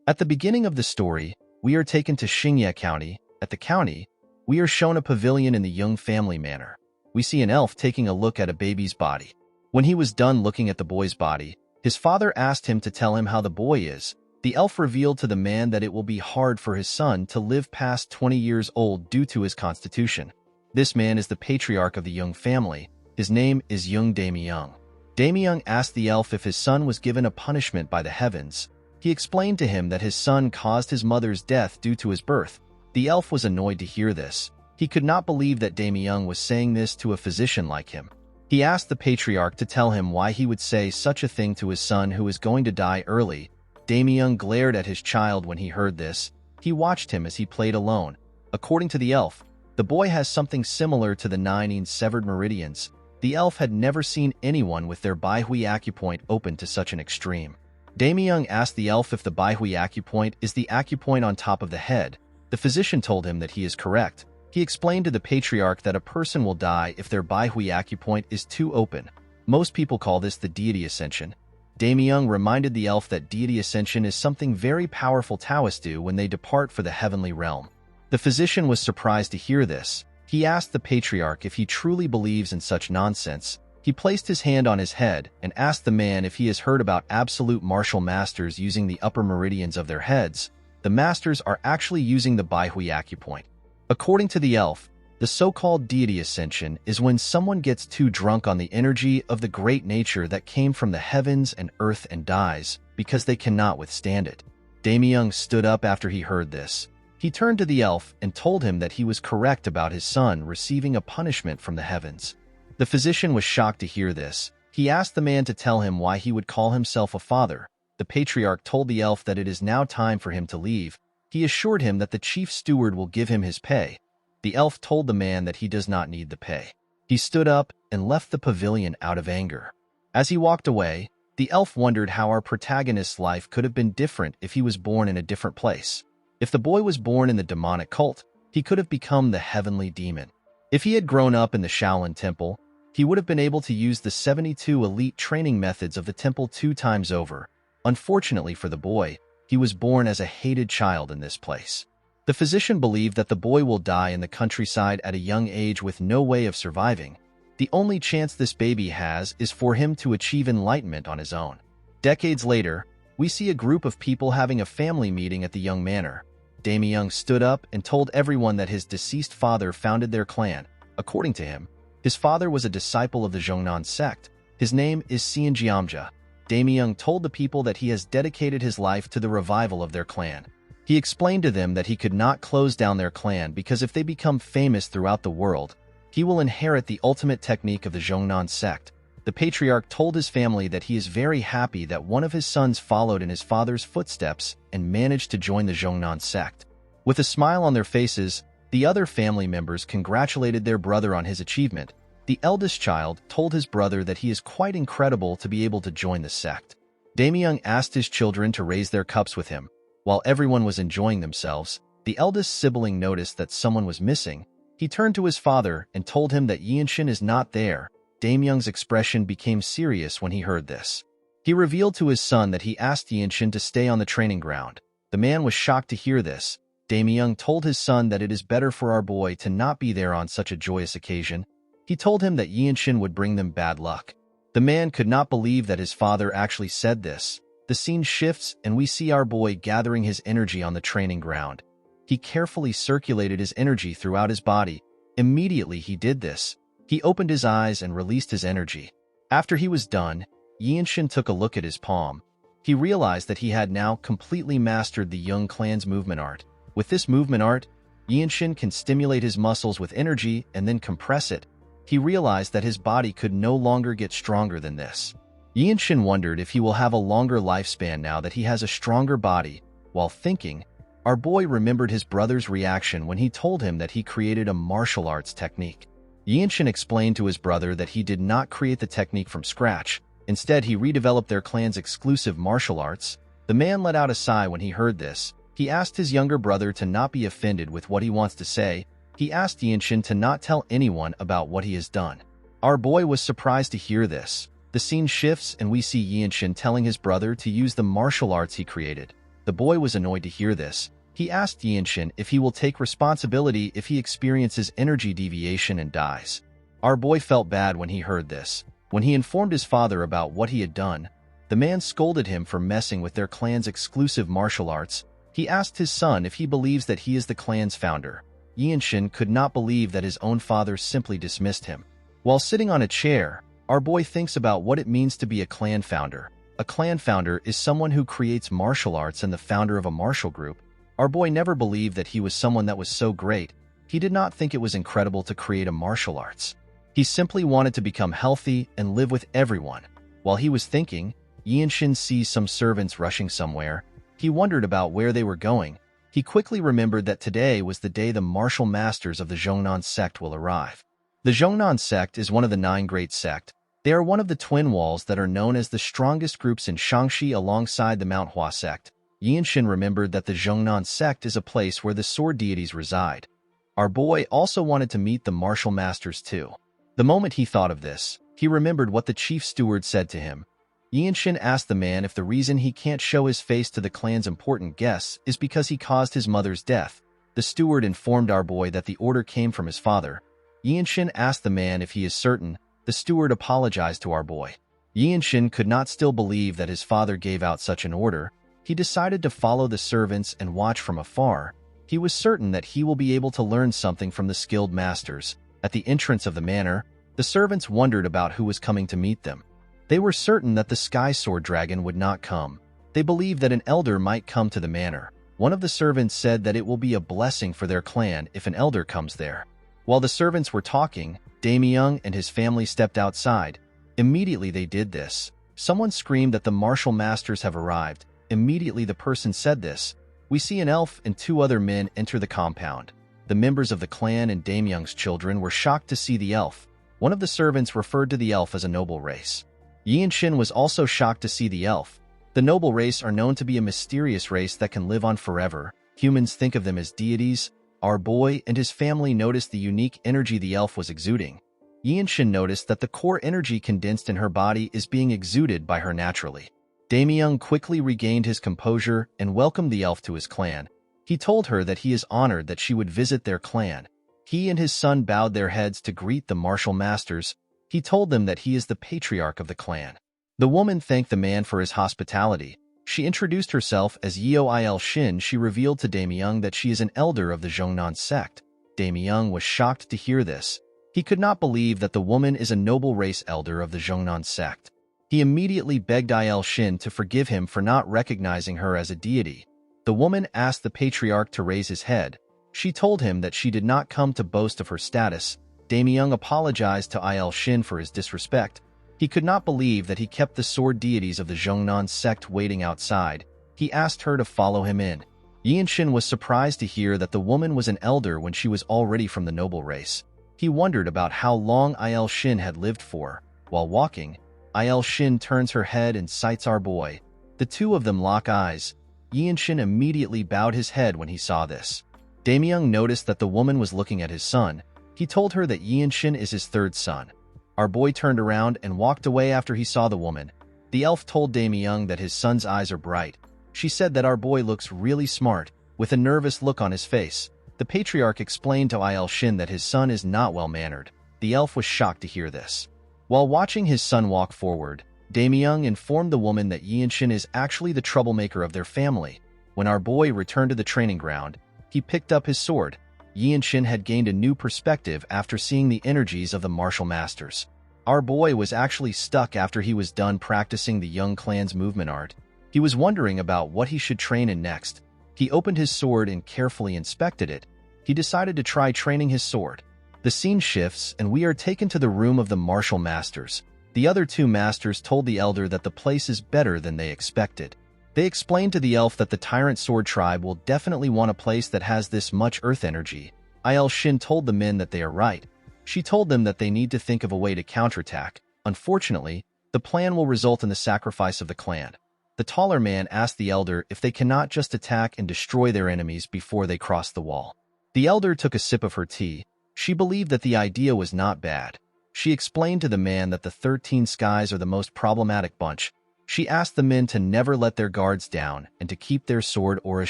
At the beginning of the story, we are taken to Xingye County. At the county, we are shown a pavilion in the Young family manor. We see an elf taking a look at a baby's body. When he was done looking at the boy's body, his father asked him to tell him how the boy is. The elf revealed to the man that it will be hard for his son to live past 20 years old due to his constitution. This man is the patriarch of the Young family. His name is Young Damyung. Damyung asked the elf if his son was given a punishment by the heavens. He explained to him that his son caused his mother's death due to his birth. The elf was annoyed to hear this. He could not believe that Damyung was saying this to a physician like him. He asked the patriarch to tell him why he would say such a thing to his son who is going to die early. Damyung glared at his child when he heard this. He watched him as he played alone. According to the elf, the boy has something similar to the 9 severed meridians. The elf had never seen anyone with their Baihui acupoint open to such an extreme. Damyung asked the elf if the Baihui acupoint is the acupoint on top of the head. The physician told him that he is correct. He explained to the patriarch that a person will die if their Baihui acupoint is too open. Most people call this the deity ascension. Damyung reminded the elf that deity ascension is something very powerful Taoists do when they depart for the heavenly realm. The physician was surprised to hear this. He asked the patriarch if he truly believes in such nonsense. He placed his hand on his head and asked the man if he has heard about absolute martial masters using the upper meridians of their heads. The masters are actually using the Baihui acupoint. According to the elf, the so-called deity ascension is when someone gets too drunk on the energy of the great nature that came from the heavens and earth and dies because they cannot withstand it. Damyung stood up after he heard this. He turned to the elf and told him that he was correct about his son receiving a punishment from the heavens. The physician was shocked to hear this. He asked the man to tell him why he would call himself a father. The patriarch told the elf that it is now time for him to leave. He assured him that the chief steward will give him his pay. The elf told the man that he does not need the pay. He stood up and left the pavilion out of anger. As he walked away, the elf wondered how our protagonist's life could have been different if he was born in a different place. If the boy was born in the demonic cult, he could have become the heavenly demon. If he had grown up in the Shaolin Temple, he would have been able to use the 72 elite training methods of the temple 2 times over. Unfortunately for the boy, he was born as a hated child in this place. The physician believed that the boy will die in the countryside at a young age with no way of surviving. The only chance this baby has is for him to achieve enlightenment on his own. Decades later, we see a group of people having a family meeting at the Young Manor. Damyung stood up and told everyone that his deceased father founded their clan. According to him, his father was a disciple of the Zhongnan sect. His name is Xianjiamja. Damyung told the people that he has dedicated his life to the revival of their clan. He explained to them that he could not close down their clan because if they become famous throughout the world, he will inherit the ultimate technique of the Zhongnan sect. The patriarch told his family that he is very happy that one of his sons followed in his father's footsteps and managed to join the Zhongnan sect. With a smile on their faces, the other family members congratulated their brother on his achievement. The eldest child told his brother that he is quite incredible to be able to join the sect. Damyung asked his children to raise their cups with him. While everyone was enjoying themselves, the eldest sibling noticed that someone was missing. He turned to his father and told him that Yinshin is not there. Damyung's expression became serious when he heard this. He revealed to his son that he asked Yinshin to stay on the training ground. The man was shocked to hear this. Damyung told his son that it is better for our boy to not be there on such a joyous occasion. He told him that Yinshin would bring them bad luck. The man could not believe that his father actually said this. The scene shifts and we see our boy gathering his energy on the training ground. He carefully circulated his energy throughout his body. Immediately he did this. He opened his eyes and released his energy. After he was done, Yinshin took a look at his palm. He realized that he had now completely mastered the Young clan's movement art. With this movement art, Yinshin can stimulate his muscles with energy and then compress it. He realized that his body could no longer get stronger than this. Yinshin wondered if he will have a longer lifespan now that he has a stronger body. While thinking, our boy remembered his brother's reaction when he told him that he created a martial arts technique. Yinshin explained to his brother that he did not create the technique from scratch. Instead, he redeveloped their clan's exclusive martial arts. The man let out a sigh when he heard this. He asked his younger brother to not be offended with what he wants to say. He asked Yinshin to not tell anyone about what he has done. Our boy was surprised to hear this. The scene shifts and we see Yinshin telling his brother to use the martial arts he created. The boy was annoyed to hear this. He asked Yinshin if he will take responsibility if he experiences energy deviation and dies. Our boy felt bad when he heard this. When he informed his father about what he had done, the man scolded him for messing with their clan's exclusive martial arts. He asked his son if he believes that he is the clan's founder. Yinshin could not believe that his own father simply dismissed him. While sitting on a chair, our boy thinks about what it means to be a clan founder. A clan founder is someone who creates martial arts and the founder of a martial group. Our boy never believed that he was someone that was so great. He did not think it was incredible to create a martial arts. He simply wanted to become healthy and live with everyone. While he was thinking, Yinshin sees some servants rushing somewhere. He wondered about where they were going. He quickly remembered that today was the day the martial masters of the Zhongnan sect will arrive. The Zhongnan sect is one of the 9 great sects. They are one of the twin walls that are known as the strongest groups in Shaanxi alongside the Manhwa sect. Yinshin remembered that the Zhongnan sect is a place where the sword deities reside. Our boy also wanted to meet the martial masters too. The moment he thought of this, he remembered what the chief steward said to him. Yinshin asked the man if the reason he can't show his face to the clan's important guests is because he caused his mother's death. The steward informed our boy that the order came from his father. Yinshin asked the man if he is certain. The steward apologized to our boy. Yinshin could not still believe that his father gave out such an order. He decided to follow the servants and watch from afar. He was certain that he will be able to learn something from the skilled masters. At the entrance of the manor, the servants wondered about who was coming to meet them. They were certain that the Sky Sword Dragon would not come. They believed that an elder might come to the manor. One of the servants said that it will be a blessing for their clan if an elder comes there. While the servants were talking, Damyung and his family stepped outside. Immediately they did this. Someone screamed that the martial masters have arrived. Immediately the person said this. We see an elf and 2 other men enter the compound. The members of the clan and Damyung's children were shocked to see the elf. One of the servants referred to the elf as a noble race. Yinshin was also shocked to see the elf. The noble race are known to be a mysterious race that can live on forever. Humans think of them as deities. Our boy and his family noticed the unique energy the elf was exuding. Yinshin noticed that the core energy condensed in her body is being exuded by her naturally. Damyung quickly regained his composure and welcomed the elf to his clan. He told her that he is honored that she would visit their clan. He and his son bowed their heads to greet the martial masters. He told them that he is the patriarch of the clan. The woman thanked the man for his hospitality. She introduced herself as Yeo Il Shin. She revealed to Damyung that she is an elder of the Zhongnan sect. Damyung was shocked to hear this. He could not believe that the woman is a noble race elder of the Zhongnan sect. He immediately begged Il Shin to forgive him for not recognizing her as a deity. The woman asked the patriarch to raise his head. She told him that she did not come to boast of her status. Damyung apologized to Il Shin for his disrespect. He could not believe that he kept the sword deities of the Zhongnan sect waiting outside. He asked her to follow him in. Yinshin was surprised to hear that the woman was an elder when she was already from the noble race. He wondered about how long Il Shin had lived for. While walking, Il Shin turns her head and sights our boy. The 2 of them lock eyes. Yinshin immediately bowed his head when he saw this. Damyung noticed that the woman was looking at his son. He told her that Yinshin is his 3rd son. Our boy turned around and walked away after he saw the woman. The elf told Damyung that his son's eyes are bright. She said that our boy looks really smart, with a nervous look on his face. The patriarch explained to Il Shin that his son is not well-mannered. The elf was shocked to hear this. While watching his son walk forward, Damyung informed the woman that Yinshin is actually the troublemaker of their family. When our boy returned to the training ground, he picked up his sword. Yinshin had gained a new perspective after seeing the energies of the martial masters. Our boy was actually stuck after he was done practicing the young clan's movement art. He was wondering about what he should train in next. He opened his sword and carefully inspected it. He decided to try training his sword. The scene shifts and we are taken to the room of the martial masters. The other 2 masters told the elder that the place is better than they expected. They explained to the elf that the Tyrant Sword Tribe will definitely want a place that has this much earth energy. Il Shin told the men that they are right. She told them that they need to think of a way to counterattack. Unfortunately, the plan will result in the sacrifice of the clan. The taller man asked the elder if they cannot just attack and destroy their enemies before they cross the wall. The elder took a sip of her tea. She believed that the idea was not bad. She explained to the man that the 13 skies are the most problematic bunch. She asked the men to never let their guards down and to keep their sword auras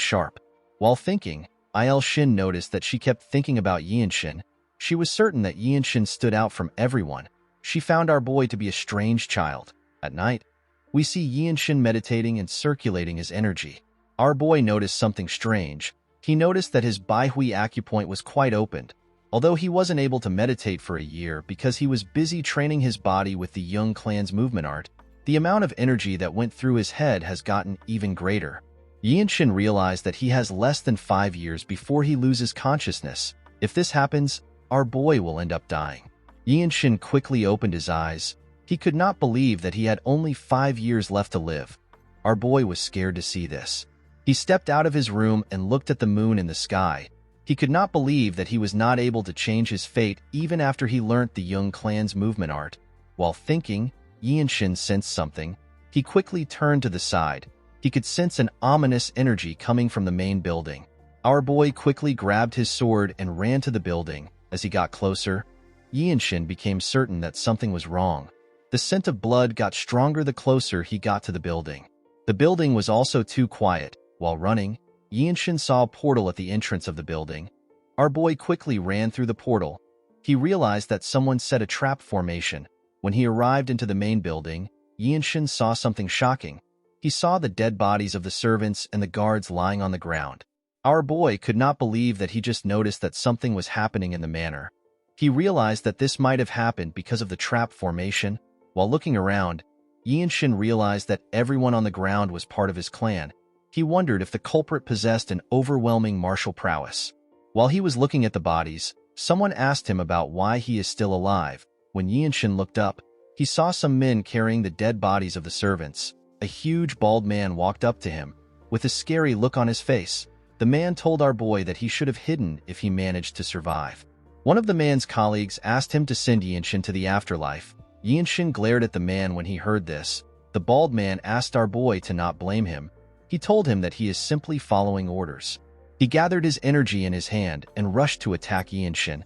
sharp. While thinking, Il Shin noticed that she kept thinking about Yinshin. She was certain that Yinshin stood out from everyone. She found our boy to be a strange child. At night, we see Yinshin meditating and circulating his energy. Our boy noticed something strange. He noticed that his Baihui acupoint was quite opened. Although he wasn't able to meditate for a year because he was busy training his body with the Young Clan's movement art, the amount of energy that went through his head has gotten even greater. Yinshin realized that he has less than 5 years before he loses consciousness. If this happens, our boy will end up dying. Yinshin quickly opened his eyes. He could not believe that he had only 5 years left to live. Our boy was scared to see this. He stepped out of his room and looked at the moon in the sky. He could not believe that he was not able to change his fate even after he learnt the Young Clan's movement art. While thinking, Yinshin sensed something. He quickly turned to the side. He could sense an ominous energy coming from the main building. Our boy quickly grabbed his sword and ran to the building. As he got closer, Yinshin became certain that something was wrong. The scent of blood got stronger the closer he got to the building. The building was also too quiet. While running, Yinshin saw a portal at the entrance of the building. Our boy quickly ran through the portal. He realized that someone set a trap formation. When he arrived into the main building, Yinshin saw something shocking. He saw the dead bodies of the servants and the guards lying on the ground. Our boy could not believe that he just noticed that something was happening in the manor. He realized that this might have happened because of the trap formation. While looking around, Yinshin realized that everyone on the ground was part of his clan. He wondered if the culprit possessed an overwhelming martial prowess. While he was looking at the bodies, someone asked him about why he is still alive. When Yinshin looked up, he saw some men carrying the dead bodies of the servants. A huge bald man walked up to him. With a scary look on his face, the man told our boy that he should have hidden if he managed to survive. One of the man's colleagues asked him to send Yinshin to the afterlife. Yinshin glared at the man when he heard this. The bald man asked our boy to not blame him. He told him that he is simply following orders. He gathered his energy in his hand and rushed to attack Yinshin.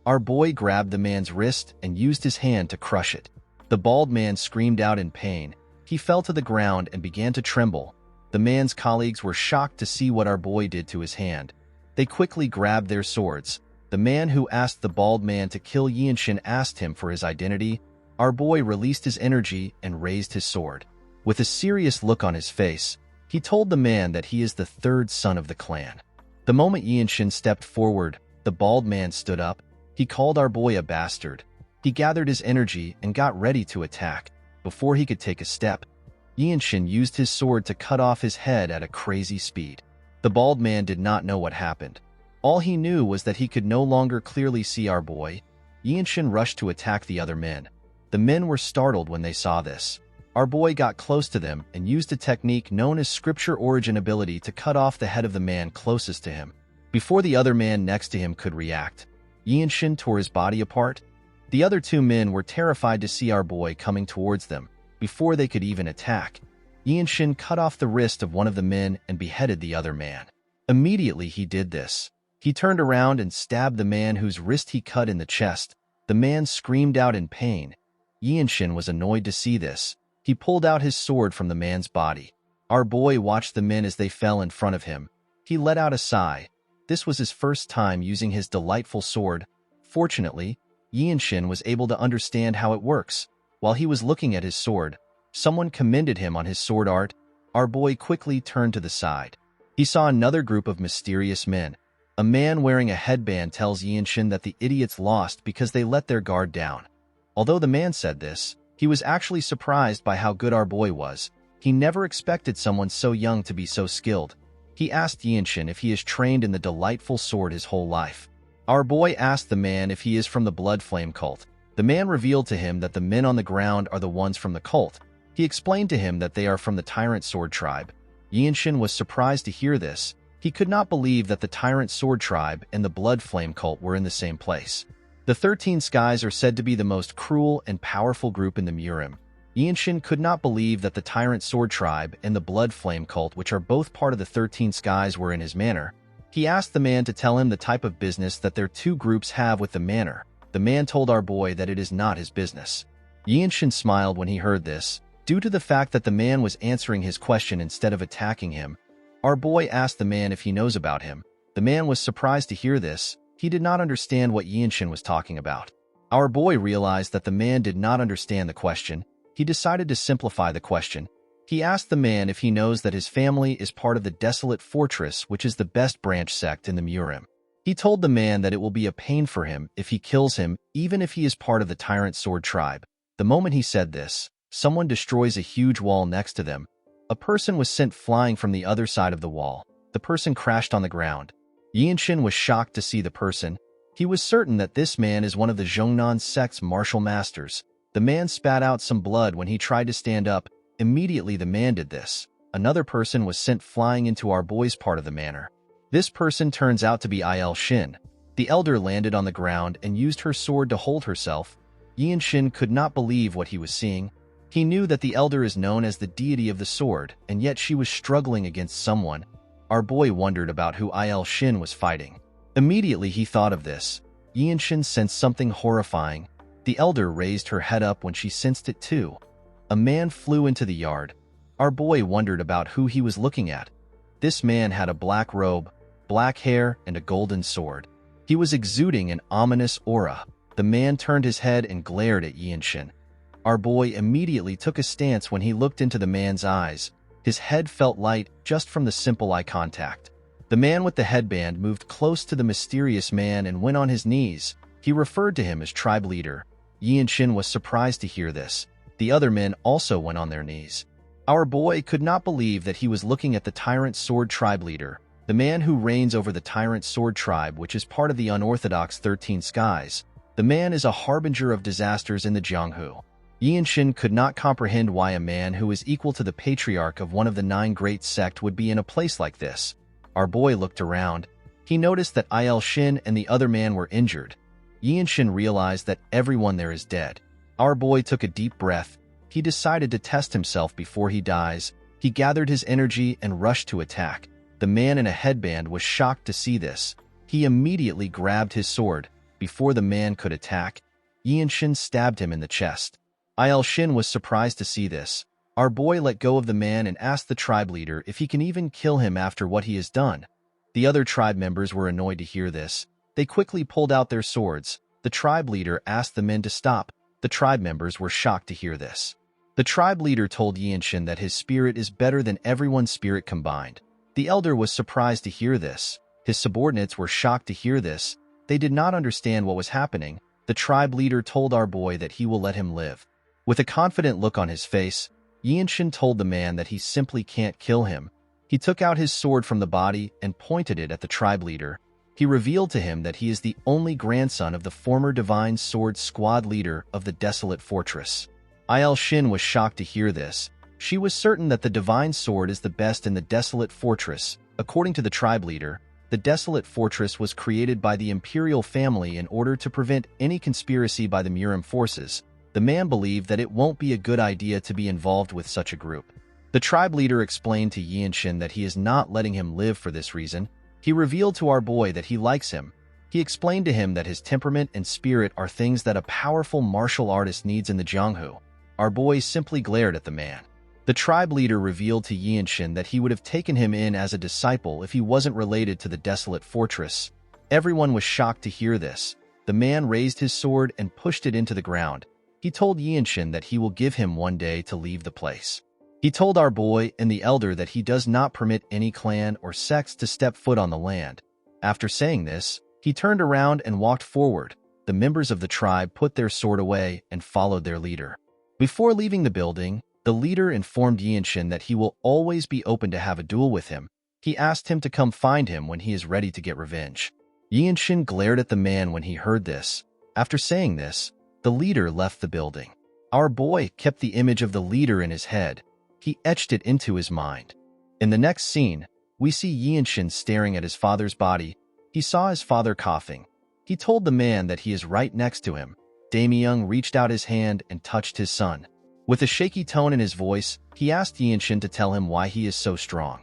Our boy grabbed the man's wrist and used his hand to crush it. The bald man screamed out in pain. He fell to the ground and began to tremble. The man's colleagues were shocked to see what our boy did to his hand. They quickly grabbed their swords. The man who asked the bald man to kill Yinshin asked him for his identity. Our boy released his energy and raised his sword. With a serious look on his face, he told the man that he is the third son of the clan. The moment Yinshin stepped forward, the bald man stood up. He called our boy a bastard. He gathered his energy and got ready to attack. Before he could take a step, Yinshin used his sword to cut off his head at a crazy speed. The bald man did not know what happened. All he knew was that he could no longer clearly see our boy. Yinshin rushed to attack the other men. The men were startled when they saw this. Our boy got close to them and used a technique known as scripture origin ability to cut off the head of the man closest to him. Before the other man next to him could react, Yinshin tore his body apart. The other two men were terrified to see our boy coming towards them. Before they could even attack, Yinshin cut off the wrist of one of the men and beheaded the other man. Immediately he did this. He turned around and stabbed the man whose wrist he cut in the chest. The man screamed out in pain. Yinshin was annoyed to see this. He pulled out his sword from the man's body. Our boy watched the men as they fell in front of him. He let out a sigh. This was his first time using his delightful sword. Fortunately, Yinshin was able to understand how it works. While he was looking at his sword, someone commended him on his sword art. Our boy quickly turned to the side. He saw another group of mysterious men. A man wearing a headband tells Yinshin that the idiots lost because they let their guard down. Although the man said this, he was actually surprised by how good our boy was. He never expected someone so young to be so skilled. He asked Yinshin if he has trained in the delightful sword his whole life. Our boy asked the man if he is from the Blood Flame cult. The man revealed to him that the men on the ground are the ones from the cult. He explained to him that they are from the Tyrant Sword tribe. Yinshin was surprised to hear this. He could not believe that the Tyrant Sword tribe and the Blood Flame cult were in the same place. The 13 Skies are said to be the most cruel and powerful group in the Murim. Yinshin could not believe that the Tyrant Sword tribe and the Blood Flame cult, which are both part of the 13 Skies, were in his manor. He asked the man to tell him the type of business that their two groups have with the manor. The man told our boy that it is not his business. Yinshin smiled when he heard this. Due to the fact that the man was answering his question instead of attacking him, our boy asked the man if he knows about him. The man was surprised to hear this. He did not understand what Yinshin was talking about. Our boy realized that the man did not understand the question. He decided to simplify the question. He asked the man if he knows that his family is part of the Desolate Fortress, which is the best branch sect in the Murim. He told the man that it will be a pain for him if he kills him, even if he is part of the Tyrant Sword tribe. The moment he said this, someone destroys a huge wall next to them. A person was sent flying from the other side of the wall. The person crashed on the ground. Yinshin was shocked to see the person. He was certain that this man is one of the Zhongnan sect's martial masters. The man spat out some blood when he tried to stand up. Immediately the man did this. Another person was sent flying into our boy's part of the manor. This person turns out to be Il Shin. The elder landed on the ground and used her sword to hold herself. Yinshin could not believe what he was seeing. He knew that the elder is known as the deity of the sword, and yet she was struggling against someone. Our boy wondered about who Il Shin was fighting. Immediately he thought of this. Yinshin sensed something horrifying. The elder raised her head up when she sensed it too. A man flew into the yard. Our boy wondered about who he was looking at. This man had a black robe, black hair, and a golden sword. He was exuding an ominous aura. The man turned his head and glared at Yinshin. Our boy immediately took a stance when he looked into the man's eyes. His head felt light just from the simple eye contact. The man with the headband moved close to the mysterious man and went on his knees. He referred to him as tribe leader. Yinshin was surprised to hear this. The other men also went on their knees. Our boy could not believe that he was looking at the Tyrant Sword tribe leader, the man who reigns over the Tyrant Sword tribe, which is part of the unorthodox 13 skies. The man is a harbinger of disasters in the Jianghu. Yinshin could not comprehend why a man who is equal to the patriarch of one of the 9 great sect would be in a place like this. Our boy looked around. He noticed that Il Shin and the other man were injured. Yinshin realized that everyone there is dead. Our boy took a deep breath. He decided to test himself before he dies. He gathered his energy and rushed to attack. The man in a headband was shocked to see this. He immediately grabbed his sword. Before the man could attack, Yinshin stabbed him in the chest. Il Shin was surprised to see this. Our boy let go of the man and asked the tribe leader if he can even kill him after what he has done. The other tribe members were annoyed to hear this. They quickly pulled out their swords. The tribe leader asked the men to stop. The tribe members were shocked to hear this. The tribe leader told Yinshin that his spirit is better than everyone's spirit combined. The elder was surprised to hear this. His subordinates were shocked to hear this. They did not understand what was happening. The tribe leader told our boy that he will let him live. With a confident look on his face, Yinshin told the man that he simply can't kill him. He took out his sword from the body and pointed it at the tribe leader. He revealed to him that he is the only grandson of the former Divine Sword Squad leader of the Desolate Fortress. Il Shin was shocked to hear this. She was certain that the Divine Sword is the best in the Desolate Fortress. According to the tribe leader, the Desolate Fortress was created by the imperial family in order to prevent any conspiracy by the Murim forces. The man believed that it won't be a good idea to be involved with such a group. The tribe leader explained to Yinshin that he is not letting him live for this reason. He revealed to our boy that he likes him. He explained to him that his temperament and spirit are things that a powerful martial artist needs in the Jianghu. Our boy simply glared at the man. The tribe leader revealed to Yinshin that he would have taken him in as a disciple if he wasn't related to the Desolate Fortress. Everyone was shocked to hear this. The man raised his sword and pushed it into the ground. He told Yinshin that he will give him one day to leave the place. He told our boy and the elder that he does not permit any clan or sects to step foot on the land. After saying this, he turned around and walked forward. The members of the tribe put their sword away and followed their leader. Before leaving the building, the leader informed Yinshin that he will always be open to have a duel with him. He asked him to come find him when he is ready to get revenge. Yinshin glared at the man when he heard this. After saying this, the leader left the building. Our boy kept the image of the leader in his head. He etched it into his mind. In the next scene, we see Yinshin staring at his father's body. He saw his father coughing. He told the man that he is right next to him. Damyung reached out his hand and touched his son. With a shaky tone in his voice, he asked Yinshin to tell him why he is so strong.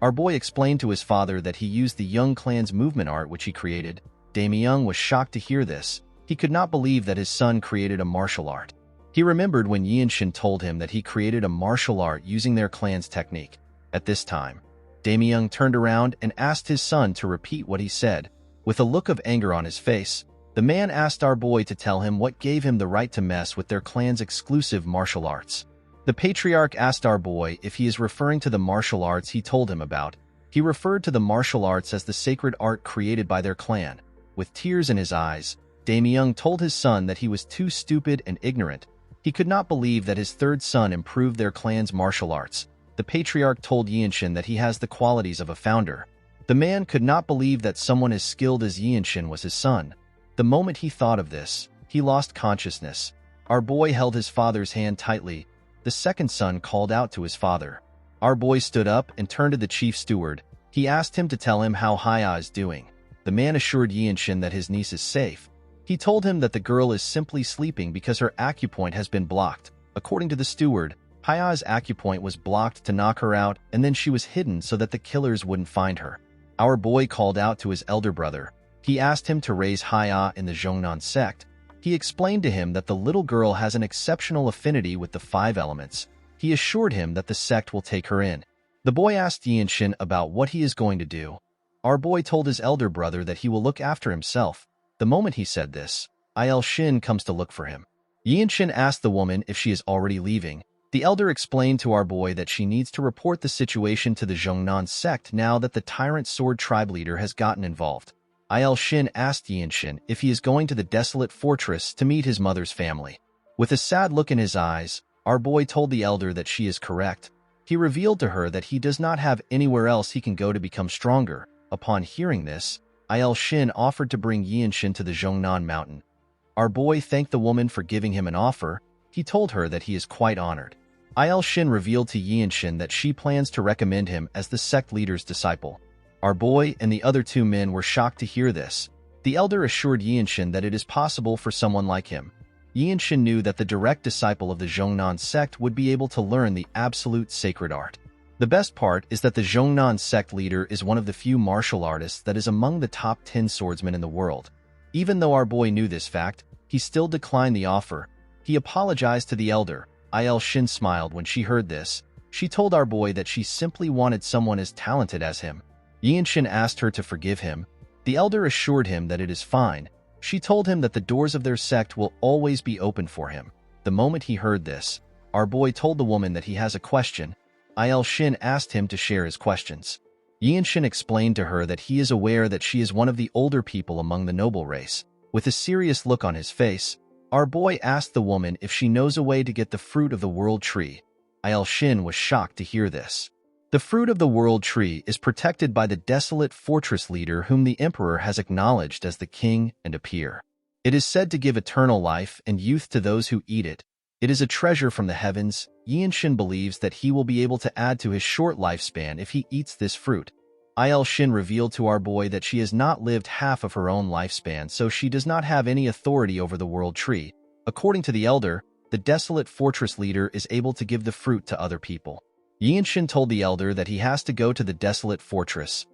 Our boy explained to his father that he used the Young clan's movement art which he created. Damyung was shocked to hear this. He could not believe that his son created a martial art. He remembered when Yinshin told him that he created a martial art using their clan's technique. At this time, Damyung turned around and asked his son to repeat what he said. With a look of anger on his face, the man asked our boy to tell him what gave him the right to mess with their clan's exclusive martial arts. The patriarch asked our boy if he is referring to the martial arts he told him about. He referred to the martial arts as the sacred art created by their clan. With tears in his eyes, Damyung told his son that he was too stupid and ignorant. He could not believe that his third son improved their clan's martial arts. The patriarch told Yinshin that he has the qualities of a founder. The man could not believe that someone as skilled as Yinshin was his son. The moment he thought of this, he lost consciousness. Our boy held his father's hand tightly. The second son called out to his father. Our boy stood up and turned to the chief steward. He asked him to tell him how Haya is doing. The man assured Yinshin that his niece is safe. He told him that the girl is simply sleeping because her acupoint has been blocked. According to the steward, Haya's acupoint was blocked to knock her out, and then she was hidden so that the killers wouldn't find her. Our boy called out to his elder brother. He asked him to raise Haya in the Zhongnan sect. He explained to him that the little girl has an exceptional affinity with the 5 elements. He assured him that the sect will take her in. The boy asked Yinshin about what he is going to do. Our boy told his elder brother that he will look after himself. The moment he said this, Shin comes to look for him. Yinshin asked the woman if she is already leaving. The elder explained to our boy that she needs to report the situation to the Zhongnan sect now that the tyrant sword tribe leader has gotten involved. Shin asked Yinshin if he is going to the desolate fortress to meet his mother's family. With a sad look in his eyes, our boy told the elder that she is correct. He revealed to her that he does not have anywhere else he can go to become stronger. Upon hearing this, Shin offered to bring Yinshin to the Zhongnan mountain. Our boy thanked the woman for giving him an offer. He told her that he is quite honored. Shin revealed to Yinshin that she plans to recommend him as the sect leader's disciple. Our boy and the other 2 men were shocked to hear this. The elder assured Yinshin that it is possible for someone like him. Yinshin knew that the direct disciple of the Zhongnan sect would be able to learn the absolute sacred art. The best part is that the Zhongnan sect leader is one of the few martial artists that is among the top 10 swordsmen in the world. Even though our boy knew this fact, he still declined the offer. He apologized to the elder. Shin smiled when she heard this. She told our boy that she simply wanted someone as talented as him. Yinshin asked her to forgive him. The elder assured him that it is fine. She told him that the doors of their sect will always be open for him. The moment he heard this, our boy told the woman that he has a question. Shin asked him to share his questions. Yinshin explained to her that he is aware that she is one of the older people among the noble race. With a serious look on his face, our boy asked the woman if she knows a way to get the fruit of the world tree. Shin was shocked to hear this. The fruit of the world tree is protected by the desolate fortress leader whom the emperor has acknowledged as the king and a peer. It is said to give eternal life and youth to those who eat it. It is a treasure from the heavens. Yinshin believes that he will be able to add to his short lifespan if he eats this fruit. Shin revealed to our boy that she has not lived half of her own lifespan, so she does not have any authority over the world tree. According to the elder, the desolate fortress leader is able to give the fruit to other people. Yinshin told the elder that he has to go to the desolate fortress.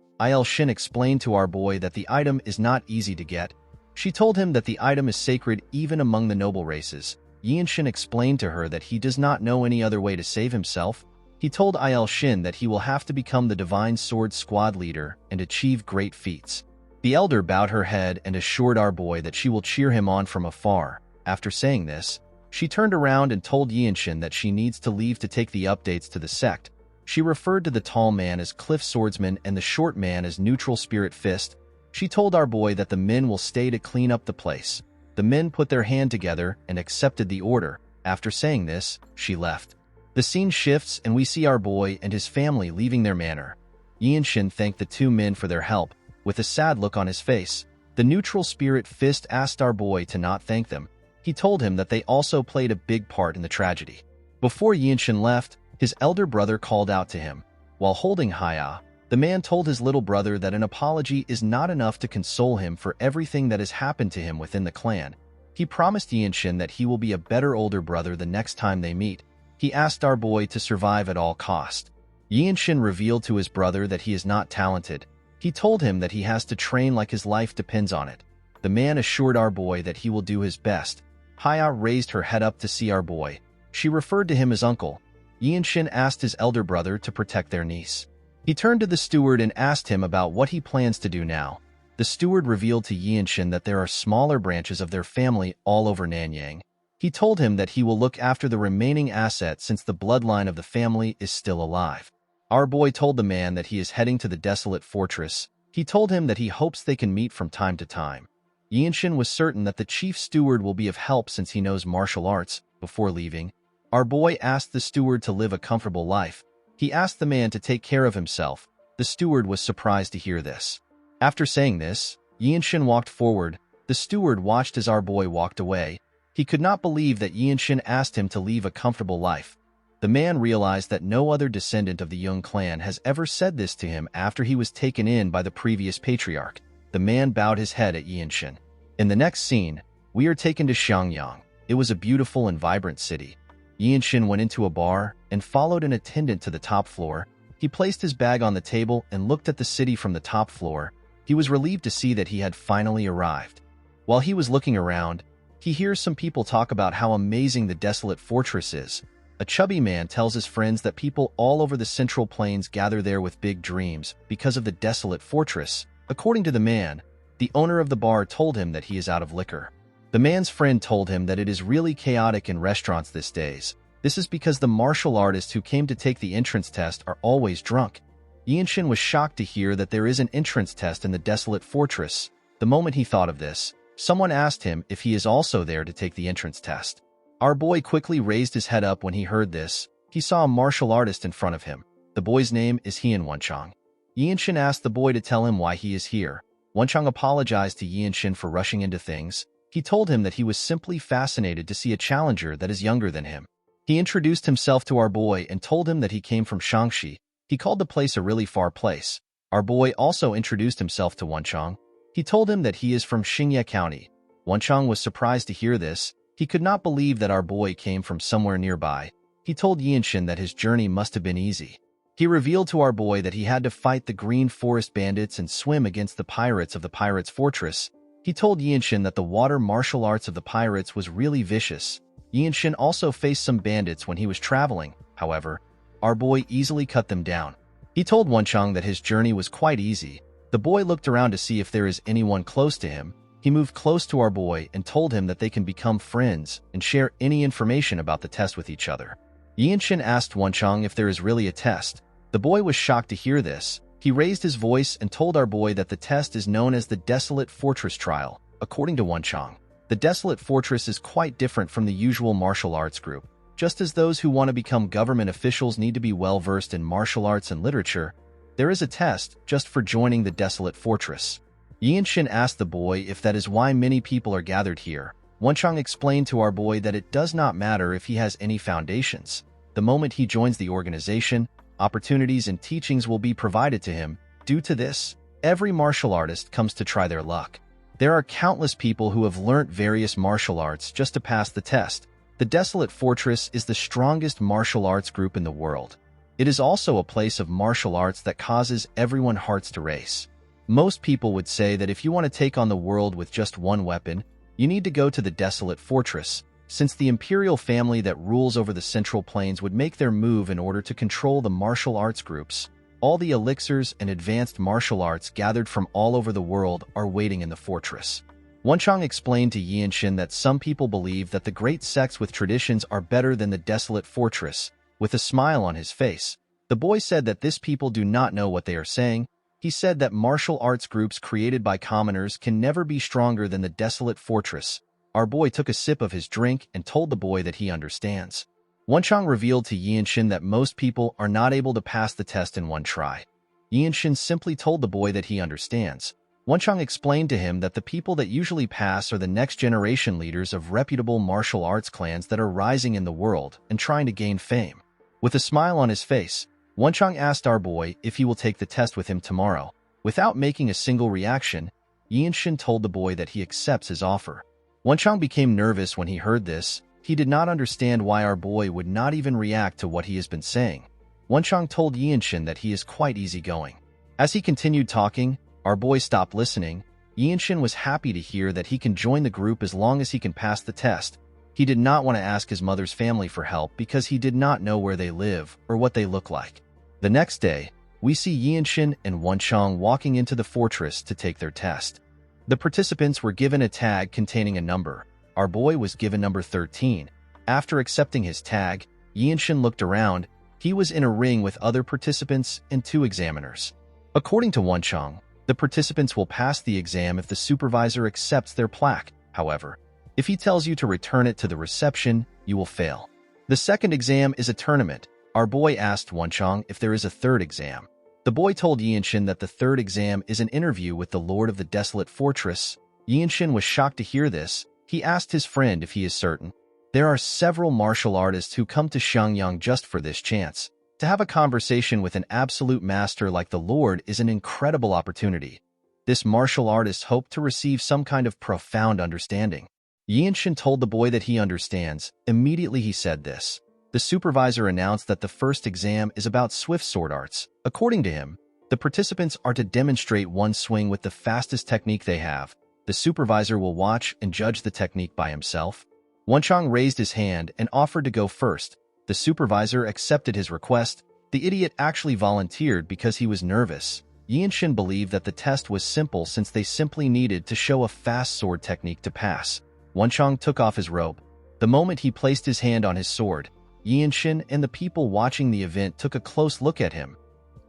Shin explained to our boy that the item is not easy to get. She told him that the item is sacred even among the noble races. Yinshin explained to her that he does not know any other way to save himself. He told Shin that he will have to become the Divine Sword Squad leader and achieve great feats. The elder bowed her head and assured our boy that she will cheer him on from afar. After saying this, she turned around and told Yinshin that she needs to leave to take the updates to the sect. She referred to the tall man as Cliff Swordsman and the short man as Neutral Spirit Fist. She told our boy that the men will stay to clean up the place. The men put their hand together and accepted the order. After saying this, she left. The scene shifts and we see our boy and his family leaving their manor. Yinshin thanked the 2 men for their help. With a sad look on his face, the Neutral Spirit Fist asked our boy to not thank them. He told him that they also played a big part in the tragedy. Before Yinshin left, his elder brother called out to him. While holding Haya, the man told his little brother that an apology is not enough to console him for everything that has happened to him within the clan. He promised Yinshin that he will be a better older brother the next time they meet. He asked our boy to survive at all cost. Yinshin revealed to his brother that he is not talented. He told him that he has to train like his life depends on it. The man assured our boy that he will do his best. Haya raised her head up to see our boy. She referred to him as uncle. Yinshin asked his elder brother to protect their niece. He turned to the steward and asked him about what he plans to do now. The steward revealed to Yinshin that there are smaller branches of their family all over Nanyang. He told him that he will look after the remaining assets since the bloodline of the family is still alive. Our boy told the man that he is heading to the desolate fortress. He told him that he hopes they can meet from time to time. Yinshin was certain that the chief steward will be of help since he knows martial arts. Before leaving, our boy asked the steward to live a comfortable life. He asked the man to take care of himself. The steward was surprised to hear this. After saying this, Yinshin walked forward. The steward watched as our boy walked away. He could not believe that Yinshin asked him to leave a comfortable life. The man realized that no other descendant of the Jung clan has ever said this to him after he was taken in by the previous patriarch. The man bowed his head at Yinshin. In the next scene, we are taken to Xiangyang. It was a beautiful and vibrant city. Yinshin went into a bar and followed an attendant to the top floor. He placed his bag on the table and looked at the city from the top floor. He was relieved to see that he had finally arrived. While he was looking around, he hears some people talk about how amazing the desolate fortress is. A chubby man tells his friends that people all over the Central Plains gather there with big dreams because of the desolate fortress. According to the man, the owner of the bar told him that he is out of liquor. The man's friend told him that it is really chaotic in restaurants these days. This is because the martial artists who came to take the entrance test are always drunk. Yinshin was shocked to hear that there is an entrance test in the desolate fortress. The moment he thought of this, someone asked him if he is also there to take the entrance test. Our boy quickly raised his head up when he heard this. He saw a martial artist in front of him. The boy's name is Hien Wenchang. Yinshin asked the boy to tell him why he is here. Wenchang apologized to Yinshin for rushing into things. He told him that he was simply fascinated to see a challenger that is younger than him. He introduced himself to our boy and told him that he came from Shaanxi. He called the place a really far place. Our boy also introduced himself to Wenchang. He told him that he is from Xingye County. Wenchang was surprised to hear this. He could not believe that our boy came from somewhere nearby. He told Yinshin that his journey must have been easy. He revealed to our boy that he had to fight the Green Forest bandits and swim against the pirates of the Pirates' Fortress. He told Yinshin that the water martial arts of the pirates was really vicious. Yinshin also faced some bandits when he was traveling. However, our boy easily cut them down. He told Wenchang that his journey was quite easy. The boy looked around to see if there is anyone close to him. He moved close to our boy and told him that they can become friends and share any information about the test with each other. Yinshin asked Wenchang if there is really a test. The boy was shocked to hear this. He raised his voice and told our boy that the test is known as the Desolate Fortress Trial. According to Wenchang, the Desolate Fortress is quite different from the usual martial arts group. Just as those who want to become government officials need to be well-versed in martial arts and literature, there is a test just for joining the Desolate Fortress. Yinshin asked the boy if that is why many people are gathered here. Wenchang explained to our boy that it does not matter if he has any foundations. The moment he joins the organization, opportunities and teachings will be provided to him. Due to this, every martial artist comes to try their luck. There are countless people who have learnt various martial arts just to pass the test. The Desolate Fortress is the strongest martial arts group in the world. It is also a place of martial arts that causes everyone's hearts to race. Most people would say that if you want to take on the world with just one weapon, you need to go to the Desolate Fortress, since the imperial family that rules over the Central Plains would make their move in order to control the martial arts groups. All the elixirs and advanced martial arts gathered from all over the world are waiting in the fortress. Wenchang explained to Yinshin that some people believe that the great sects with traditions are better than the Desolate Fortress. With a smile on his face, the boy said that these people do not know what they are saying. He said that martial arts groups created by commoners can never be stronger than the Desolate Fortress. Our boy took a sip of his drink and told the boy that he understands. Wenchang revealed to Yinshin that most people are not able to pass the test in one try. Yinshin simply told the boy that he understands. Wenchang explained to him that the people that usually pass are the next generation leaders of reputable martial arts clans that are rising in the world and trying to gain fame. With a smile on his face, Wenchang asked our boy if he will take the test with him tomorrow. Without making a single reaction, Yinshin told the boy that he accepts his offer. Wenchang became nervous when he heard this. He did not understand why our boy would not even react to what he has been saying. Wenchang told Yinshin that he is quite easygoing. As he continued talking, our boy stopped listening. Yinshin was happy to hear that he can join the group as long as he can pass the test. He did not want to ask his mother's family for help because he did not know where they live or what they look like. The next day, we see Yinshin and Wenchang walking into the fortress to take their test. The participants were given a tag containing a number. Our boy was given number 13. After accepting his tag, Yinshin looked around. He was in a ring with other participants and 2 examiners. According to Wenchang, the participants will pass the exam if the supervisor accepts their plaque. However, if he tells you to return it to the reception, you will fail. The second exam is a tournament. Our boy asked Wenchang if there is a third exam. The boy told Yinshin that the third exam is an interview with the Lord of the Desolate Fortress. Yinshin was shocked to hear this. He asked his friend if he is certain. There are several martial artists who come to Xiangyang just for this chance. To have a conversation with an absolute master like the Lord is an incredible opportunity. This martial artist hoped to receive some kind of profound understanding. Yinshin told the boy that he understands. Immediately he said this. The supervisor announced that the first exam is about swift sword arts. According to him, the participants are to demonstrate one swing with the fastest technique they have. The supervisor will watch and judge the technique by himself. Wenchang raised his hand and offered to go first. The supervisor accepted his request. The idiot actually volunteered because he was nervous. Yinshin believed that the test was simple since they simply needed to show a fast sword technique to pass. Wenchang took off his robe. The moment he placed his hand on his sword, Yinshin and the people watching the event took a close look at him.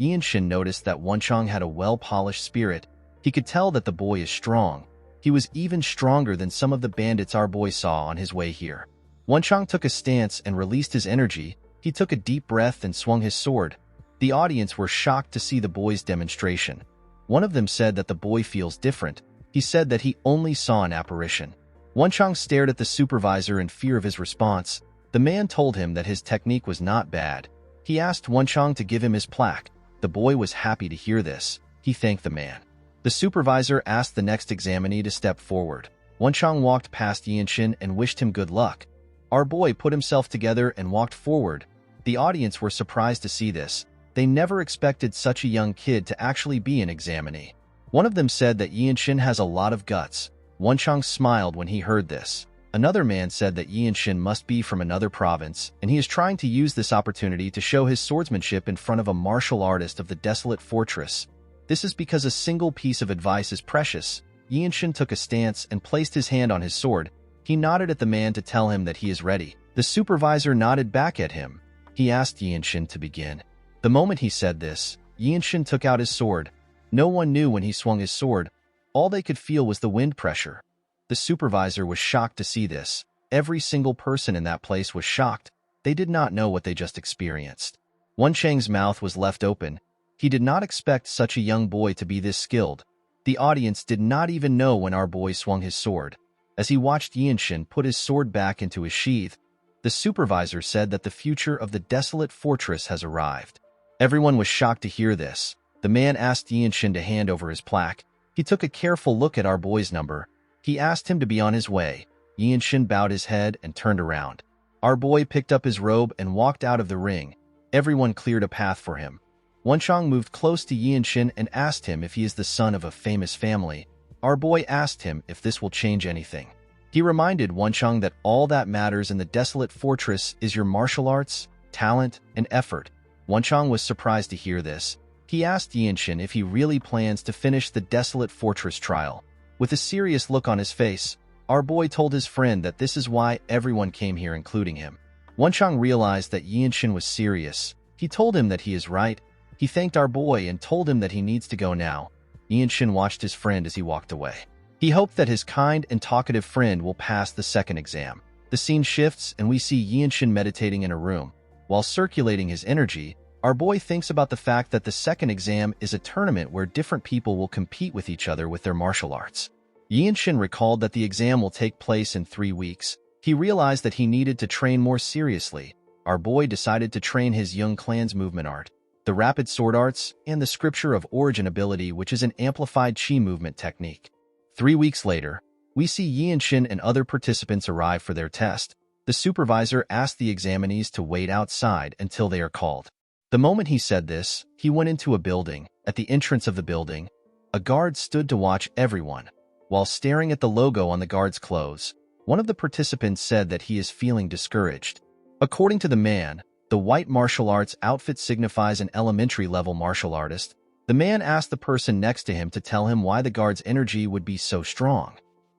Yinshin noticed that Wenchang had a well-polished spirit. He could tell that the boy is strong. He was even stronger than some of the bandits our boy saw on his way here. Wenchang took a stance and released his energy. He took a deep breath and swung his sword. The audience were shocked to see the boy's demonstration. One of them said that the boy feels different. He said that he only saw an apparition. Wenchang stared at the supervisor in fear of his response. The man told him that his technique was not bad. He asked Wenchang to give him his plaque. The boy was happy to hear this. He thanked the man. The supervisor asked the next examinee to step forward. Wenchang walked past Yinshin and wished him good luck. Our boy put himself together and walked forward. The audience were surprised to see this. They never expected such a young kid to actually be an examinee. One of them said that Yinshin has a lot of guts. Wenchang smiled when he heard this. Another man said that Yinshin must be from another province, and he is trying to use this opportunity to show his swordsmanship in front of a martial artist of the Desolate Fortress. This is because a single piece of advice is precious. Yinshin took a stance and placed his hand on his sword. He nodded at the man to tell him that he is ready. The supervisor nodded back at him. He asked Yinshin to begin. The moment he said this, Yinshin took out his sword. No one knew when he swung his sword. All they could feel was the wind pressure. The supervisor was shocked to see this. Every single person in that place was shocked. They did not know what they just experienced. Wenchang's mouth was left open. He did not expect such a young boy to be this skilled. The audience did not even know when our boy swung his sword. As he watched Yinshin put his sword back into his sheath, the supervisor said that the future of the Desolate Fortress has arrived. Everyone was shocked to hear this. The man asked Yinshin to hand over his plaque. He took a careful look at our boy's number. He asked him to be on his way. Yinshin bowed his head and turned around. Our boy picked up his robe and walked out of the ring. Everyone cleared a path for him. Wenchang moved close to Yinshin and asked him if he is the son of a famous family. Our boy asked him if this will change anything. He reminded Wenchang that all that matters in the Desolate Fortress is your martial arts, talent, and effort. Wenchang was surprised to hear this. He asked Yinshin if he really plans to finish the Desolate Fortress trial. With a serious look on his face, our boy told his friend that this is why everyone came here, including him. Wenchang realized that Yinshin was serious. He told him that he is right. He thanked our boy and told him that he needs to go now. Yinshin watched his friend as he walked away. He hoped that his kind and talkative friend will pass the second exam. The scene shifts and we see Yinshin meditating in a room. While circulating his energy, our boy thinks about the fact that the second exam is a tournament where different people will compete with each other with their martial arts. Yinshin recalled that the exam will take place in 3 weeks. He realized that he needed to train more seriously. Our boy decided to train his young clan's movement art, the rapid sword arts, and the scripture of origin ability, which is an amplified chi movement technique. 3 weeks later, we see Yinshin and other participants arrive for their test. The supervisor asked the examinees to wait outside until they are called. The moment he said this, he went into a building. At the entrance of the building, a guard stood to watch everyone. While staring at the logo on the guard's clothes, One of the participants said that he is feeling discouraged. According to the man, the white martial arts outfit signifies an elementary-level martial artist. The man asked the person next to him to tell him why the guard's energy would be so strong.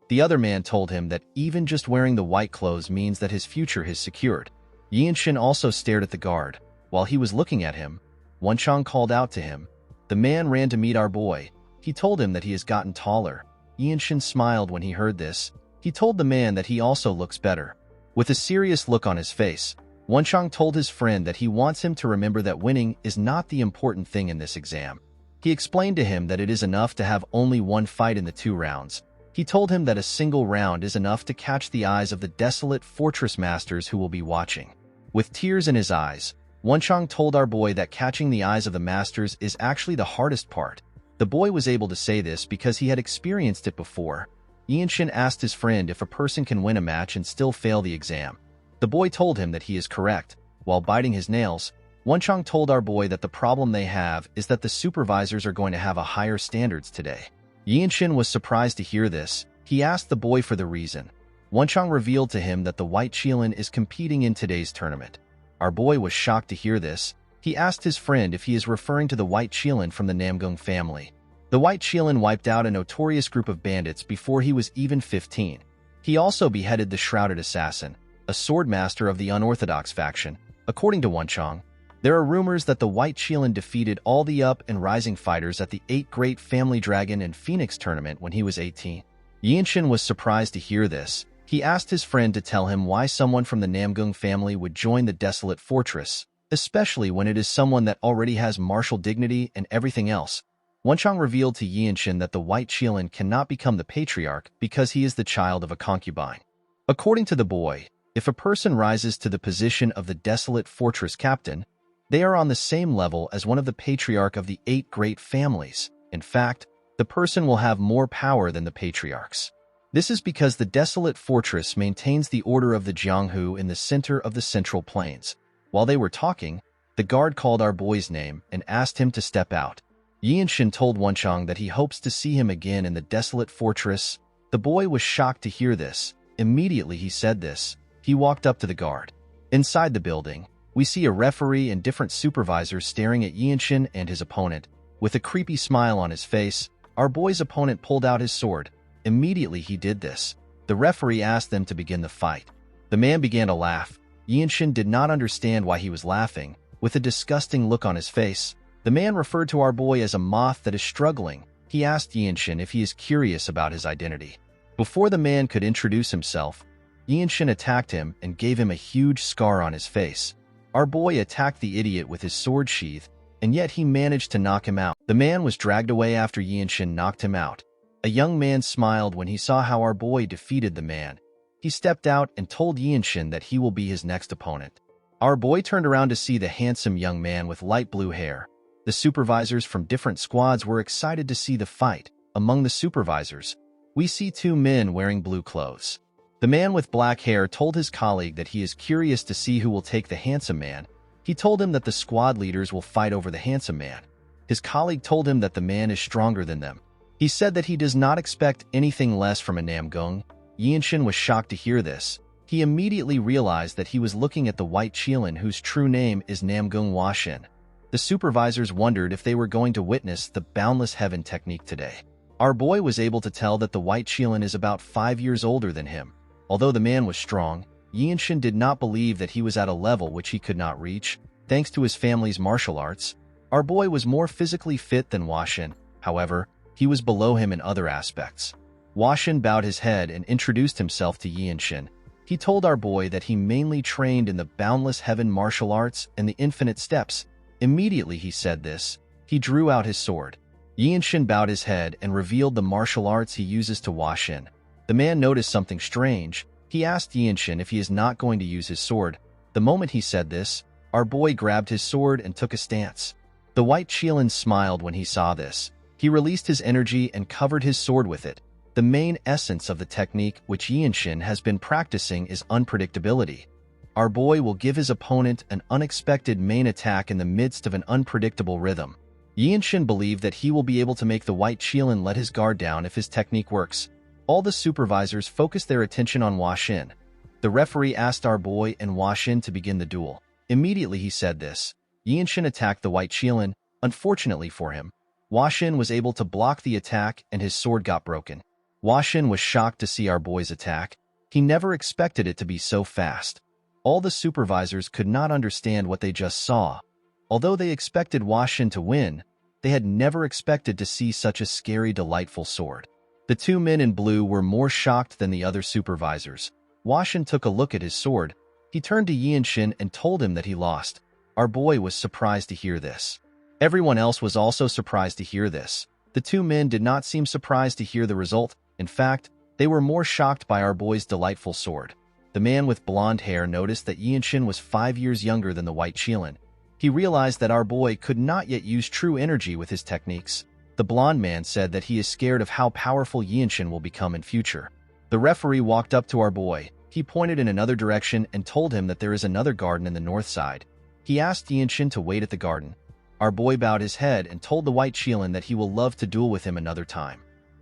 The other man told him that even just wearing the white clothes means that his future is secured. Yinshin also stared at the guard. While he was looking at him, Wenchang called out to him. The man ran to meet our boy. He told him that he has gotten taller. Yinshin smiled when he heard this. He told the man that he also looks better. With a serious look on his face, Wenchang told his friend that he wants him to remember that winning is not the important thing in this exam. He explained to him that it is enough to have only one fight in the 2 rounds. He told him that a single round is enough to catch the eyes of the desolate fortress masters who will be watching. With tears in his eyes, Wenchang told our boy that catching the eyes of the masters is actually the hardest part. The boy was able to say this because he had experienced it before. Yinshin asked his friend if a person can win a match and still fail the exam. The boy told him that he is correct. While biting his nails, Wenchang told our boy that the problem they have is that the supervisors are going to have a higher standards today. Yinshin was surprised to hear this. He asked the boy for the reason. Wenchang revealed to him that the White Qilin is competing in today's tournament. Our boy was shocked to hear this. He asked his friend if he is referring to the White Qilin from the Namgung family. The White Qilin wiped out a notorious group of bandits before he was even 15. He also beheaded the Shrouded Assassin, a sword master of the unorthodox faction. According to Wenchang, there are rumors that the White Qilin defeated all the up and rising fighters at the 8 Great Family Dragon and Phoenix tournament when he was 18. Yinshin was surprised to hear this. He asked his friend to tell him why someone from the Namgung family would join the desolate fortress, especially when it is someone that already has martial dignity and everything else. Wenchang revealed to Yinshin that the White Qilin cannot become the patriarch because he is the child of a concubine. According to the boy, if a person rises to the position of the desolate fortress captain, they are on the same level as one of the patriarch of the 8 great families. In fact, the person will have more power than the patriarchs. This is because the desolate fortress maintains the order of the Jianghu in the center of the central plains. While they were talking, the guard called our boy's name and asked him to step out. Yinshin told Wenchang that he hopes to see him again in the desolate fortress. The boy was shocked to hear this. Immediately he said this. He walked up to the guard. Inside the building, we see a referee and different supervisors staring at Yinshin and his opponent. With a creepy smile on his face, our boy's opponent pulled out his sword. Immediately he did this. The referee asked them to begin the fight. The man began to laugh. Yinshin did not understand why he was laughing. With a disgusting look on his face, the man referred to our boy as a moth that is struggling. He asked Yinshin if he is curious about his identity. Before the man could introduce himself, Yinshin attacked him and gave him a huge scar on his face. Our boy attacked the idiot with his sword sheath, and yet he managed to knock him out. The man was dragged away after Yinshin knocked him out. A young man smiled when he saw how our boy defeated the man. He stepped out and told Yinshin that he will be his next opponent. Our boy turned around to see the handsome young man with light blue hair. The supervisors from different squads were excited to see the fight. Among the supervisors, we see 2 men wearing blue clothes. The man with black hair told his colleague that he is curious to see who will take the handsome man. He told him that the squad leaders will fight over the handsome man. His colleague told him that the man is stronger than them. He said that he does not expect anything less from a Namgung. Yinshin was shocked to hear this. He immediately realized that he was looking at the White Qilin whose true name is Namgung Washin. The supervisors wondered if they were going to witness the Boundless Heaven technique today. Our boy was able to tell that the White Qilin is about 5 years older than him. Although the man was strong, Yinshin did not believe that he was at a level which he could not reach. Thanks to his family's martial arts, our boy was more physically fit than Washin. However, he was below him in other aspects. Washin bowed his head and introduced himself to Yinshin. He told our boy that he mainly trained in the Boundless Heaven martial arts and the Infinite Steps. Immediately he said this, he drew out his sword. Yinshin bowed his head and revealed the martial arts he uses to Washin. The man noticed something strange. He asked Yinshin if he is not going to use his sword. The moment he said this, our boy grabbed his sword and took a stance. The White Qilin smiled when he saw this. He released his energy and covered his sword with it. The main essence of the technique which Yinshin has been practicing is unpredictability. Our boy will give his opponent an unexpected main attack in the midst of an unpredictable rhythm. Yinshin believed that he will be able to make the White Qilin let his guard down if his technique works. All the supervisors focused their attention on Hua Xin. The referee asked our boy and Hua Xin to begin the duel. Immediately he said this. Yinshin attacked the white Qilin. Unfortunately for him, Hua Xin was able to block the attack and his sword got broken. Hua Xin was shocked to see our boy's attack. He never expected it to be so fast. All the supervisors could not understand what they just saw. Although they expected Hua Xin to win, they had never expected to see such a scary, delightful sword. The two men in blue were more shocked than the other supervisors. Hua Xin took a look at his sword. He turned to Yinshin and told him that he lost. Our boy was surprised to hear this. Everyone else was also surprised to hear this. The two men did not seem surprised to hear the result. In fact, they were more shocked by our boy's delightful sword. The man with blonde hair noticed that Yinshin was 5 years younger than the white Qilin. He realized that our boy could not yet use true energy with his techniques. The blonde man said that he is scared of how powerful Yinshin will become in future. The referee walked up to our boy. He pointed in another direction and told him that there is another garden in the north side. He asked Yinshin to wait at the garden. Our boy bowed his head and told the white Qilin that he will love to duel with him another time.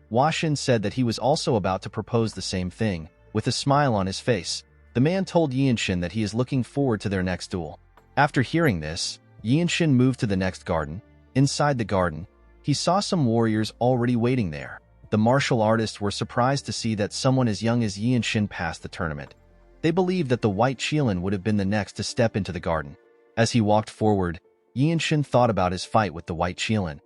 Hua Xin said that he was also about to propose the same thing. With a smile on his face, the man told Yinshin that he is looking forward to their next duel. After hearing this, Yinshin moved to the next garden. Inside the garden, he saw some warriors already waiting there. The martial artists were surprised to see that someone as young as Yinshin passed the tournament. They believed that the white Qilin would have been the next to step into the garden. As he walked forward, Yinshin thought about his fight with the white Qilin.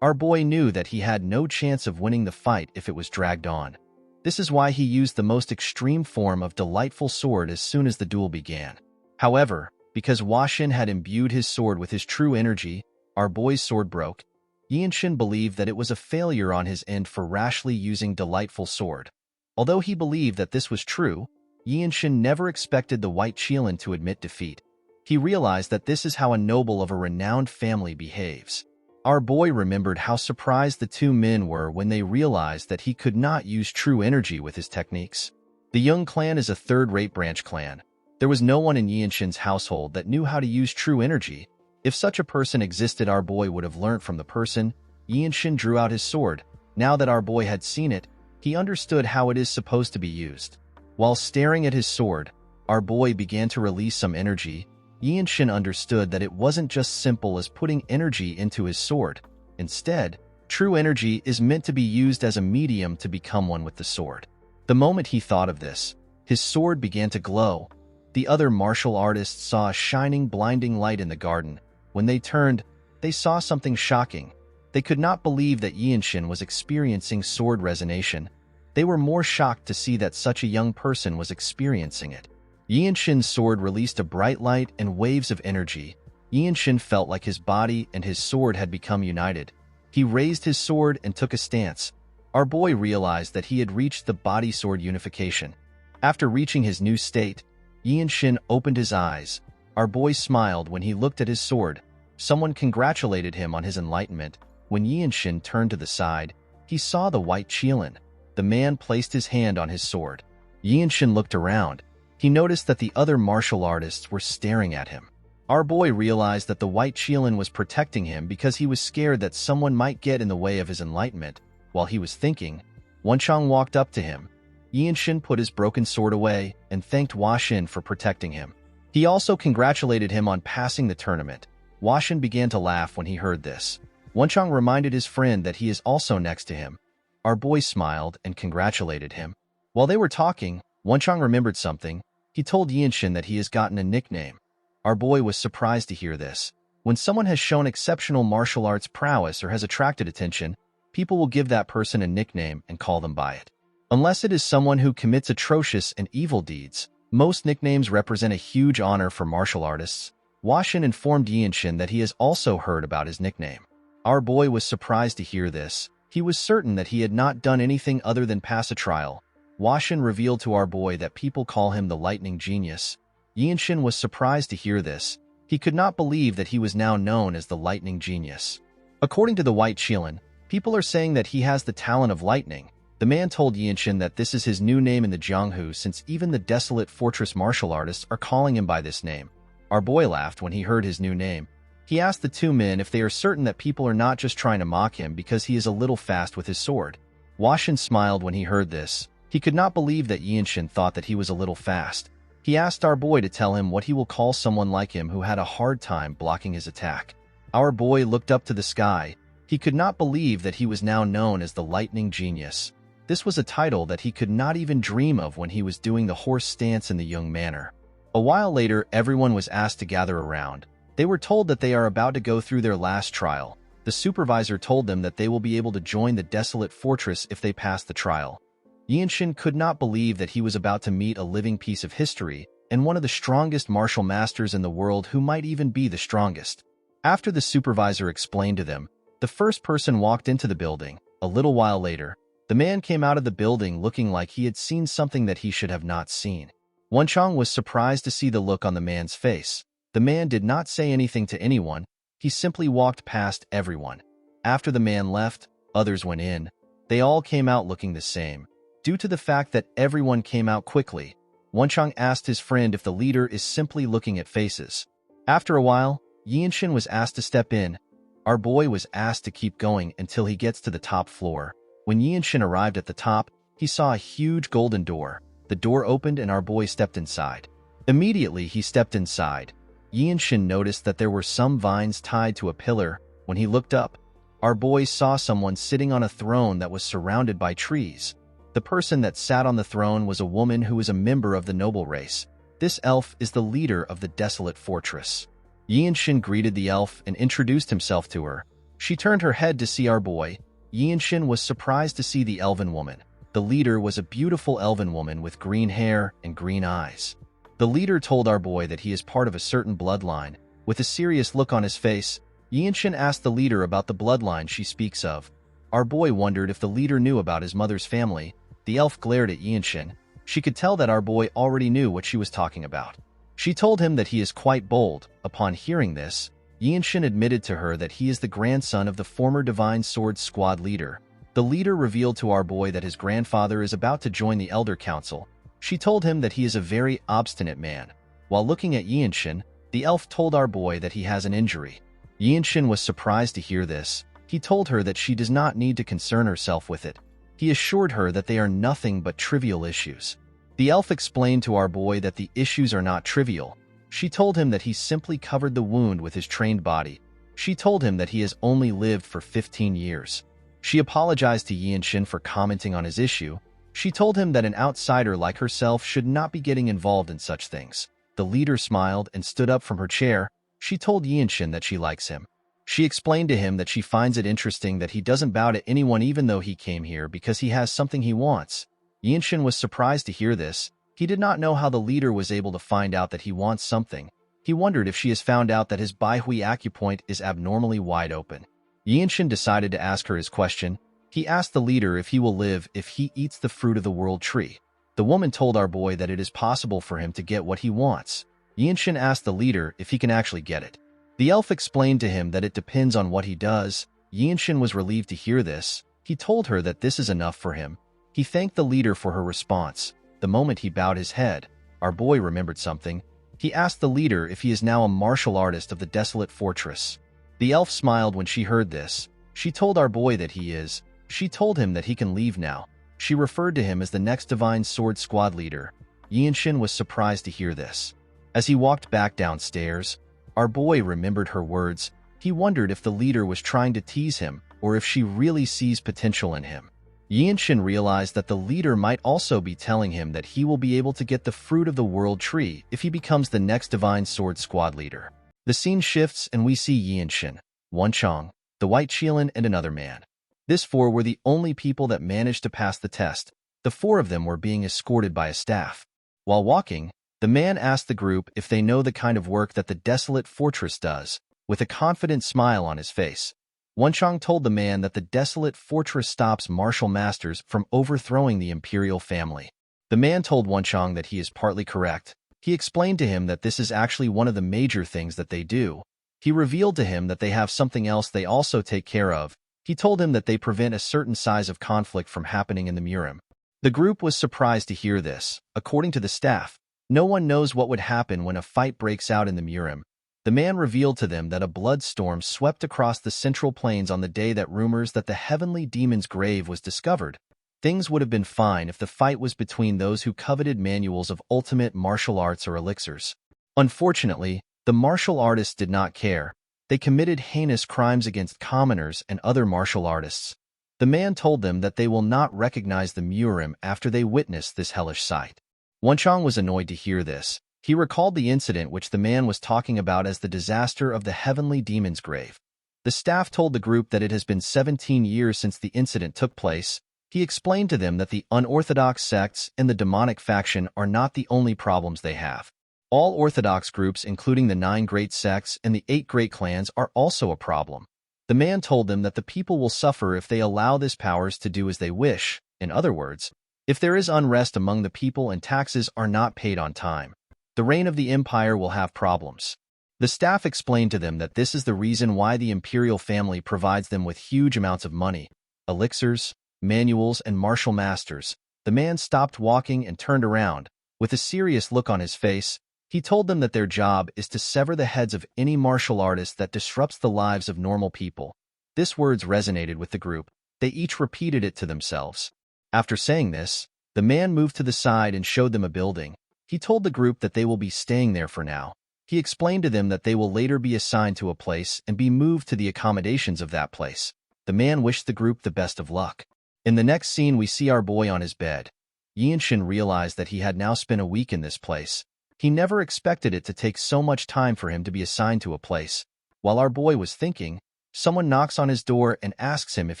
Our boy knew that he had no chance of winning the fight if it was dragged on. This is why he used the most extreme form of delightful sword as soon as the duel began. However, because Hua Xin had imbued his sword with his true energy, our boy's sword broke. Yinshin believed that it was a failure on his end for rashly using delightful sword. Although he believed that this was true, Yinshin never expected the white Qilin to admit defeat. He realized that this is how a noble of a renowned family behaves. Our boy remembered how surprised the two men were when they realized that he could not use true energy with his techniques. The Young clan is a third-rate branch clan. There was no one in Yinshin's household that knew how to use true energy. If such a person existed, our boy would have learned from the person. Yinshin drew out his sword. Now that our boy had seen it, he understood how it is supposed to be used. While staring at his sword, our boy began to release some energy. Yinshin understood that it wasn't just simple as putting energy into his sword. Instead, true energy is meant to be used as a medium to become one with the sword. The moment he thought of this, his sword began to glow. The other martial artists saw a shining, blinding light in the garden. When they turned, they saw something shocking. They could not believe that Yinshin was experiencing sword resonation. They were more shocked to see that such a young person was experiencing it. Yinshin's sword released a bright light and waves of energy. Yinshin felt like his body and his sword had become united. He raised his sword and took a stance. Our boy realized that he had reached the body-sword unification. After reaching his new state, Yinshin opened his eyes. Our boy smiled when he looked at his sword. Someone congratulated him on his enlightenment. When Yinshin turned to the side, he saw the white Qilin. The man placed his hand on his sword. Yinshin looked around. He noticed that the other martial artists were staring at him. Our boy realized that the white Qilin was protecting him because he was scared that someone might get in the way of his enlightenment. While he was thinking, Wenchang walked up to him. Yinshin put his broken sword away and thanked Hua Xin for protecting him. He also congratulated him on passing the tournament. Hua Xin began to laugh when he heard this. Wenchang reminded his friend that he is also next to him. Our boy smiled and congratulated him. While they were talking, Wenchang remembered something. He told Yinshin that he has gotten a nickname. Our boy was surprised to hear this. When someone has shown exceptional martial arts prowess or has attracted attention, people will give that person a nickname and call them by it. Unless it is someone who commits atrocious and evil deeds, most nicknames represent a huge honor for martial artists. Hua Xin informed Yinshin that he has also heard about his nickname. Our boy was surprised to hear this. He was certain that he had not done anything other than pass a trial. Hua Xin revealed to our boy that people call him the Lightning Genius. Yinshin was surprised to hear this. He could not believe that he was now known as the Lightning Genius. According to the white Qilin, people are saying that he has the talent of lightning. The man told Yinshin that this is his new name in the Jianghu since even the desolate fortress martial artists are calling him by this name. Our boy laughed when he heard his new name. He asked the two men if they are certain that people are not just trying to mock him because he is a little fast with his sword. Washin smiled when he heard this. He could not believe that Yinshin thought that he was a little fast. He asked our boy to tell him what he will call someone like him who had a hard time blocking his attack. Our boy looked up to the sky. He could not believe that he was now known as the Lightning Genius. This was a title that he could not even dream of when he was doing the horse stance in the young manner. A while later, everyone was asked to gather around. They were told that they are about to go through their last trial. The supervisor told them that they will be able to join the desolate fortress if they pass the trial. Yinshin could not believe that he was about to meet a living piece of history and one of the strongest martial masters in the world who might even be the strongest. After the supervisor explained to them, the first person walked into the building. A little while later, the man came out of the building looking like he had seen something that he should have not seen. Wenchang was surprised to see the look on the man's face. The man did not say anything to anyone. He simply walked past everyone. After the man left, others went in. They all came out looking the same. Due to the fact that everyone came out quickly, Wenchang asked his friend if the leader is simply looking at faces. After a while, Yinshin was asked to step in. Our boy was asked to keep going until he gets to the top floor. When Yinshin arrived at the top, he saw a huge golden door. The door opened and our boy stepped inside. Immediately, he stepped inside. Yinshin noticed that there were some vines tied to a pillar. When he looked up, our boy saw someone sitting on a throne that was surrounded by trees. The person that sat on the throne was a woman who was a member of the noble race. This elf is the leader of the desolate fortress. Yinshin greeted the elf and introduced himself to her. She turned her head to see our boy. Yinshin was surprised to see the elven woman. The leader was a beautiful elven woman with green hair and green eyes. The leader told our boy that he is part of a certain bloodline. With a serious look on his face, Yinshin asked the leader about the bloodline she speaks of. Our boy wondered if the leader knew about his mother's family. The elf glared at Yinshin. She could tell that our boy already knew what she was talking about. She told him that he is quite bold. Upon hearing this, Yinshin admitted to her that he is the grandson of the former Divine Sword Squad leader. The leader revealed to our boy that his grandfather is about to join the Elder Council. She told him that he is a very obstinate man. While looking at Yinshin, the elf told our boy that he has an injury. Yinshin was surprised to hear this. He told her that she does not need to concern herself with it. He assured her that they are nothing but trivial issues. The elf explained to our boy that the issues are not trivial. She told him that he simply covered the wound with his trained body. She told him that he has only lived for 15 years. She apologized to Yinshin for commenting on his issue. She told him that an outsider like herself should not be getting involved in such things. The leader smiled and stood up from her chair. She told Yinshin that she likes him. She explained to him that she finds it interesting that he doesn't bow to anyone even though he came here because he has something he wants. Yinshin was surprised to hear this. He did not know how the leader was able to find out that he wants something. He wondered if she has found out that his Baihui acupoint is abnormally wide open. Yinshin decided to ask her his question. He asked the leader if he will live if he eats the fruit of the world tree. The woman told our boy that it is possible for him to get what he wants. Yinshin asked the leader if he can actually get it. The elf explained to him that it depends on what he does. Yinshin was relieved to hear this. He told her that this is enough for him. He thanked the leader for her response. The moment he bowed his head, our boy remembered something. He asked the leader if he is now a martial artist of the desolate fortress. The elf smiled when she heard this. She told our boy that he is. She told him that he can leave now. She referred to him as the next Divine Sword Squad leader. Yinshin was surprised to hear this. As he walked back downstairs, our boy remembered her words. He wondered if the leader was trying to tease him or if she really sees potential in him. Yinshin realized that the leader might also be telling him that he will be able to get the fruit of the world tree if he becomes the next Divine Sword Squad leader. The scene shifts and we see Yinshin, Wenchang, the White Qilin, and another man. These four were the only people that managed to pass the test. The four of them were being escorted by a staff. While walking, the man asked the group if they know the kind of work that the desolate fortress does. With a confident smile on his face, Wenchang told the man that the desolate fortress stops martial masters from overthrowing the imperial family. The man told Wenchang that he is partly correct. He explained to him that this is actually one of the major things that they do. He revealed to him that they have something else they also take care of. He told him that they prevent a certain size of conflict from happening in the Murim. The group was surprised to hear this. According to the staff, no one knows what would happen when a fight breaks out in the Murim. The man revealed to them that a blood storm swept across the central plains on the day that rumors that the heavenly demon's grave was discovered. Things would have been fine if the fight was between those who coveted manuals of ultimate martial arts or elixirs. Unfortunately, the martial artists did not care. They committed heinous crimes against commoners and other martial artists. The man told them that they will not recognize the Murim after they witness this hellish sight. Wenchang was annoyed to hear this. He recalled the incident which the man was talking about as the disaster of the heavenly demon's grave. The staff told the group that it has been 17 years since the incident took place. He explained to them that the unorthodox sects and the demonic faction are not the only problems they have. All orthodox groups, including the 9 great sects and the 8 great clans, are also a problem. The man told them that the people will suffer if they allow these powers to do as they wish. In other words, if there is unrest among the people and taxes are not paid on time, the reign of the empire will have problems. The staff explained to them that this is the reason why the imperial family provides them with huge amounts of money, elixirs, manuals, and martial masters. The man stopped walking and turned around. With a serious look on his face, he told them that their job is to sever the heads of any martial artist that disrupts the lives of normal people. These words resonated with the group. They each repeated it to themselves. After saying this, the man moved to the side and showed them a building. He told the group that they will be staying there for now. He explained to them that they will later be assigned to a place and be moved to the accommodations of that place. The man wished the group the best of luck. In the next scene, we see our boy on his bed. Yinshin realized that he had now spent a week in this place. He never expected it to take so much time for him to be assigned to a place. While our boy was thinking, someone knocks on his door and asks him if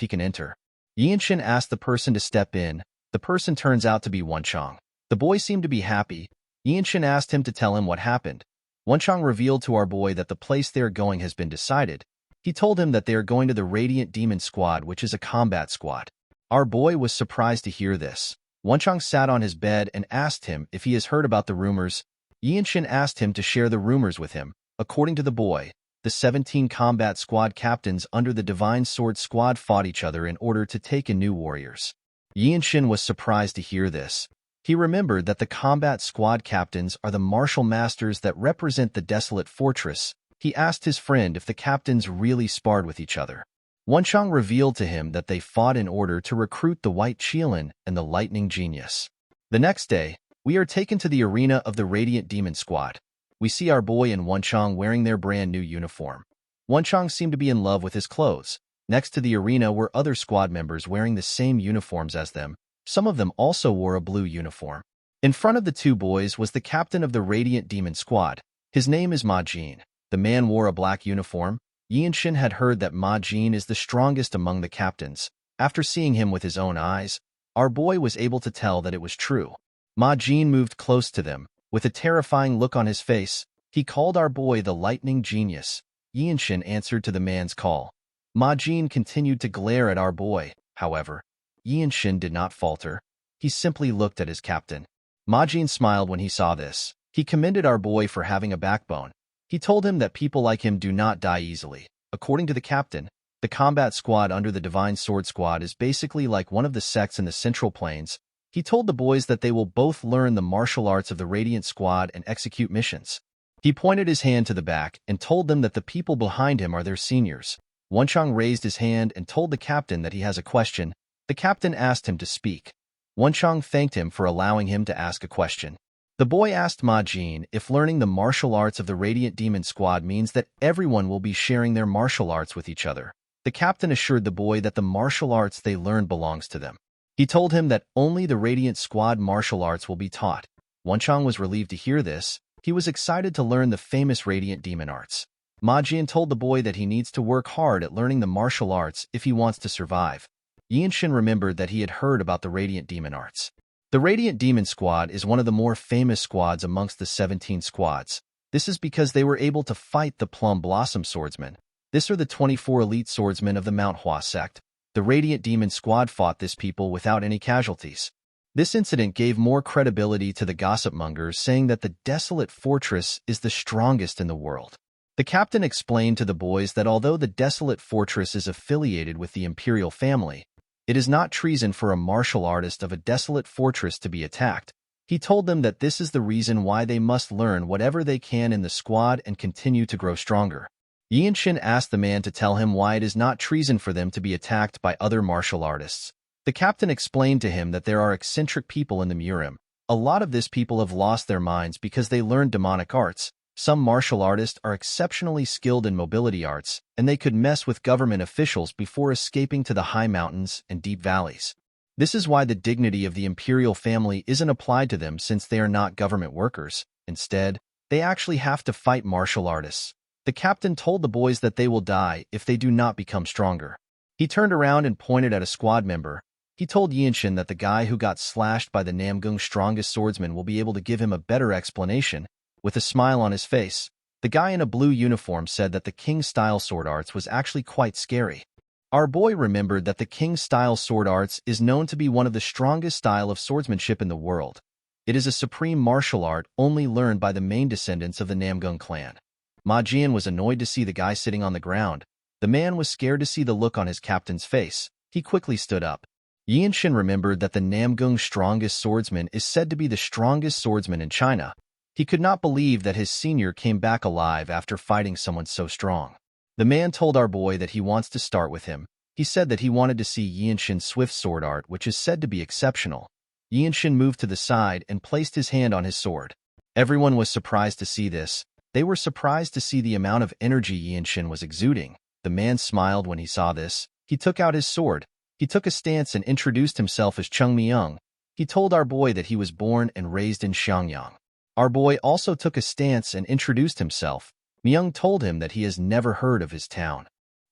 he can enter. Yinshin asked the person to step in. The person turns out to be Wenchang. The boy seemed to be happy. Yinshin asked him to tell him what happened. Wenchang revealed to our boy that the place they are going has been decided. He told him that they are going to the Radiant Demon Squad, which is a combat squad. Our boy was surprised to hear this. Wenchang sat on his bed and asked him if he has heard about the rumors. Yinshin asked him to share the rumors with him. According to the boy, the 17 combat squad captains under the Divine Sword Squad fought each other in order to take in new warriors. Yinshin was surprised to hear this. He remembered that the combat squad captains are the martial masters that represent the desolate fortress. He asked his friend if the captains really sparred with each other. Wenchang revealed to him that they fought in order to recruit the White Qilin and the Lightning Genius. The next day, we are taken to the arena of the Radiant Demon Squad. We see our boy and Wenchang wearing their brand new uniform. Wenchang seemed to be in love with his clothes. Next to the arena were other squad members wearing the same uniforms as them. Some of them also wore a blue uniform. In front of the two boys was the captain of the Radiant Demon Squad. His name is Ma Jin. The man wore a black uniform. Yinshin had heard that Ma Jin is the strongest among the captains. After seeing him with his own eyes, our boy was able to tell that it was true. Ma Jin moved close to them. With a terrifying look on his face, he called our boy the Lightning Genius. Yinshin answered to the man's call. Ma Jin continued to glare at our boy. However, Yinshin did not falter. He simply looked at his captain. Ma Jin smiled when he saw this. He commended our boy for having a backbone. He told him that people like him do not die easily. According to the captain, the combat squad under the Divine Sword Squad is basically like one of the sects in the Central Plains. He told the boys that they will both learn the martial arts of the Radiant Squad and execute missions. He pointed his hand to the back and told them that the people behind him are their seniors. Wenchang raised his hand and told the captain that he has a question. The captain asked him to speak. Wenchang thanked him for allowing him to ask a question. The boy asked Ma Jin if learning the martial arts of the Radiant Demon Squad means that everyone will be sharing their martial arts with each other. The captain assured the boy that the martial arts they learned belongs to them. He told him that only the Radiant Squad martial arts will be taught. Wenchang was relieved to hear this. He was excited to learn the famous Radiant Demon arts. Ma Jin told the boy that he needs to work hard at learning the martial arts if he wants to survive. Yinshin remembered that he had heard about the Radiant Demon arts. The Radiant Demon Squad is one of the more famous squads amongst the 17 squads. This is because they were able to fight the Plum Blossom Swordsmen. These are the 24 elite swordsmen of the Manhwa sect. The Radiant Demon Squad fought this people without any casualties. This incident gave more credibility to the gossip mongers, saying that the desolate fortress is the strongest in the world. The captain explained to the boys that although the desolate fortress is affiliated with the imperial family, it is not treason for a martial artist of a desolate fortress to be attacked. He told them that this is the reason why they must learn whatever they can in the squad and continue to grow stronger. Yinshin asked the man to tell him why it is not treason for them to be attacked by other martial artists. The captain explained to him that there are eccentric people in the Murim. A lot of these people have lost their minds because they learned demonic arts. Some martial artists are exceptionally skilled in mobility arts, and they could mess with government officials before escaping to the high mountains and deep valleys. This is why the dignity of the imperial family isn't applied to them since they are not government workers. Instead, they actually have to fight martial artists. The captain told the boys that they will die if they do not become stronger. He turned around and pointed at a squad member. He told Yinshin that the guy who got slashed by the Namgung's strongest swordsman will be able to give him a better explanation. With a smile on his face, the guy in a blue uniform said that the King-style sword arts was actually quite scary. Our boy remembered that the King-style sword arts is known to be one of the strongest style of swordsmanship in the world. It is a supreme martial art only learned by the main descendants of the Namgung clan. Ma Jian was annoyed to see the guy sitting on the ground. The man was scared to see the look on his captain's face. He quickly stood up. Yinshin remembered that the Namgung's strongest swordsman is said to be the strongest swordsman in China. He could not believe that his senior came back alive after fighting someone so strong. The man told our boy that he wants to start with him. He said that he wanted to see Yinshin's swift sword art, which is said to be exceptional. Yinshin moved to the side and placed his hand on his sword. Everyone was surprised to see this. They were surprised to see the amount of energy Yinshin was exuding. The man smiled when he saw this. He took out his sword. He took a stance and introduced himself as Cheng Myung. He told our boy that he was born and raised in Xiangyang. Our boy also took a stance and introduced himself. Myung told him that he has never heard of his town.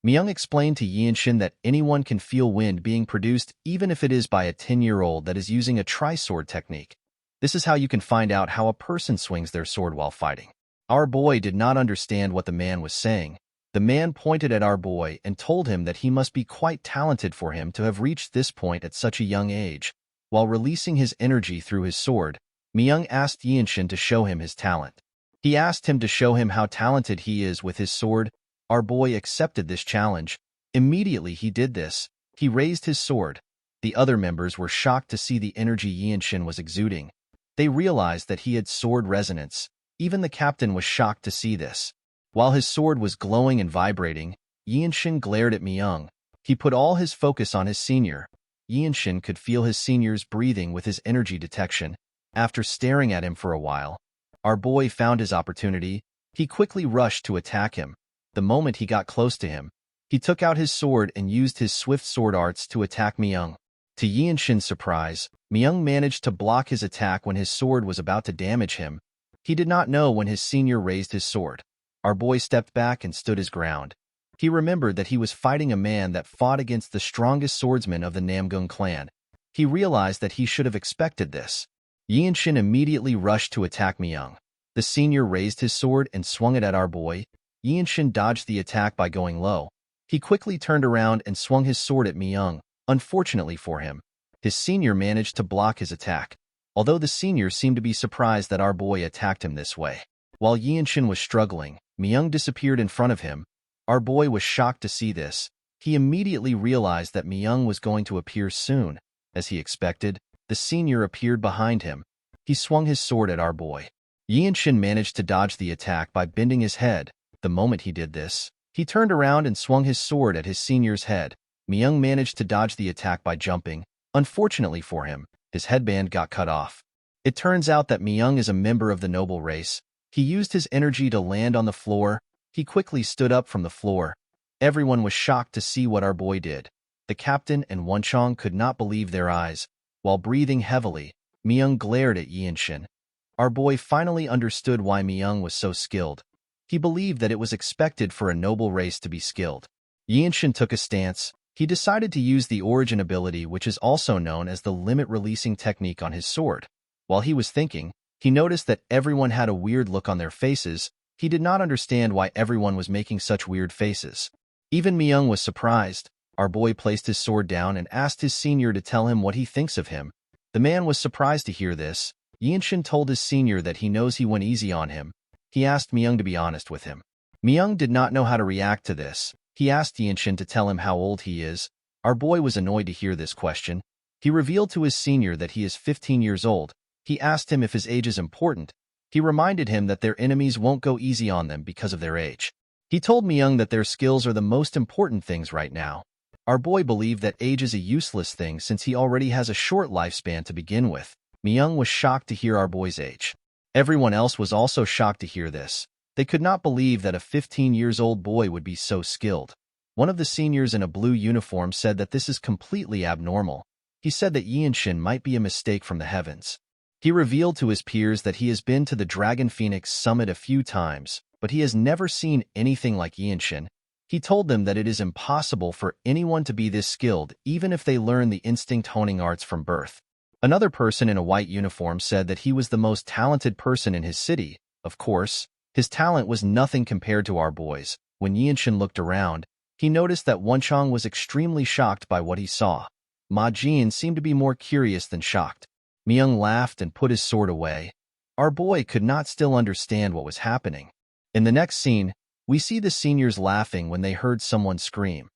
Myung explained to Yinshin that anyone can feel wind being produced even if it is by a 10-year-old that is using a tri-sword technique. This is how you can find out how a person swings their sword while fighting. Our boy did not understand what the man was saying. The man pointed at our boy and told him that he must be quite talented for him to have reached this point at such a young age. While releasing his energy through his sword, Myung asked Yinshin to show him his talent. He asked him to show him how talented he is with his sword. Our boy accepted this challenge. Immediately he did this. He raised his sword. The other members were shocked to see the energy Yinshin was exuding. They realized that he had sword resonance. Even the captain was shocked to see this. While his sword was glowing and vibrating, Yinshin glared at Myung. He put all his focus on his senior. Yinshin could feel his senior's breathing with his energy detection. After staring at him for a while, our boy found his opportunity. He quickly rushed to attack him. The moment he got close to him, he took out his sword and used his swift sword arts to attack Myung. To Yinshin's surprise, Myung managed to block his attack when his sword was about to damage him. He did not know when his senior raised his sword. Our boy stepped back and stood his ground. He remembered that he was fighting a man that fought against the strongest swordsman of the Namgung clan. He realized that he should have expected this. Yinshin immediately rushed to attack Myung. The senior raised his sword and swung it at our boy. Yinshin dodged the attack by going low. He quickly turned around and swung his sword at Myung. Unfortunately for him, his senior managed to block his attack. Although the senior seemed to be surprised that our boy attacked him this way. While Yinshin was struggling, Myung disappeared in front of him. Our boy was shocked to see this. He immediately realized that Myung was going to appear soon. As he expected, the senior appeared behind him. He swung his sword at our boy. Yinshin managed to dodge the attack by bending his head. The moment he did this, he turned around and swung his sword at his senior's head. Myung managed to dodge the attack by jumping. Unfortunately for him, his headband got cut off. It turns out that Myung is a member of the noble race. He used his energy to land on the floor. He quickly stood up from the floor. Everyone was shocked to see what our boy did. The captain and Wunchong could not believe their eyes. While breathing heavily, Myung glared at Yinshin. Our boy finally understood why Myung was so skilled. He believed that it was expected for a noble race to be skilled. Yinshin took a stance. He decided to use the origin ability, which is also known as the limit releasing technique, on his sword. While he was thinking, he noticed that everyone had a weird look on their faces. He did not understand why everyone was making such weird faces. Even Myung was surprised. Our boy placed his sword down and asked his senior to tell him what he thinks of him. The man was surprised to hear this. Yinshin told his senior that he knows he went easy on him. He asked Myung to be honest with him. Myung did not know how to react to this. He asked Yinshin to tell him how old he is. Our boy was annoyed to hear this question. He revealed to his senior that he is 15 years old. He asked him if his age is important. He reminded him that their enemies won't go easy on them because of their age. He told Myung that their skills are the most important things right now. Our boy believed that age is a useless thing since he already has a short lifespan to begin with. Myung was shocked to hear our boy's age. Everyone else was also shocked to hear this. They could not believe that a 15-year-old boy would be so skilled. One of the seniors in a blue uniform said that this is completely abnormal. He said that Yinshin might be a mistake from the heavens. He revealed to his peers that he has been to the Dragon Phoenix Summit a few times, but he has never seen anything like Yinshin. He told them that it is impossible for anyone to be this skilled even if they learn the instinct honing arts from birth. Another person in a white uniform said that he was the most talented person in his city. Of course, his talent was nothing compared to our boy's. When Yinshin looked around, he noticed that Wonchong was extremely shocked by what he saw. Ma Jin seemed to be more curious than shocked. Myung laughed and put his sword away. Our boy could not still understand what was happening. In the next scene, we see the seniors laughing when they heard someone scream.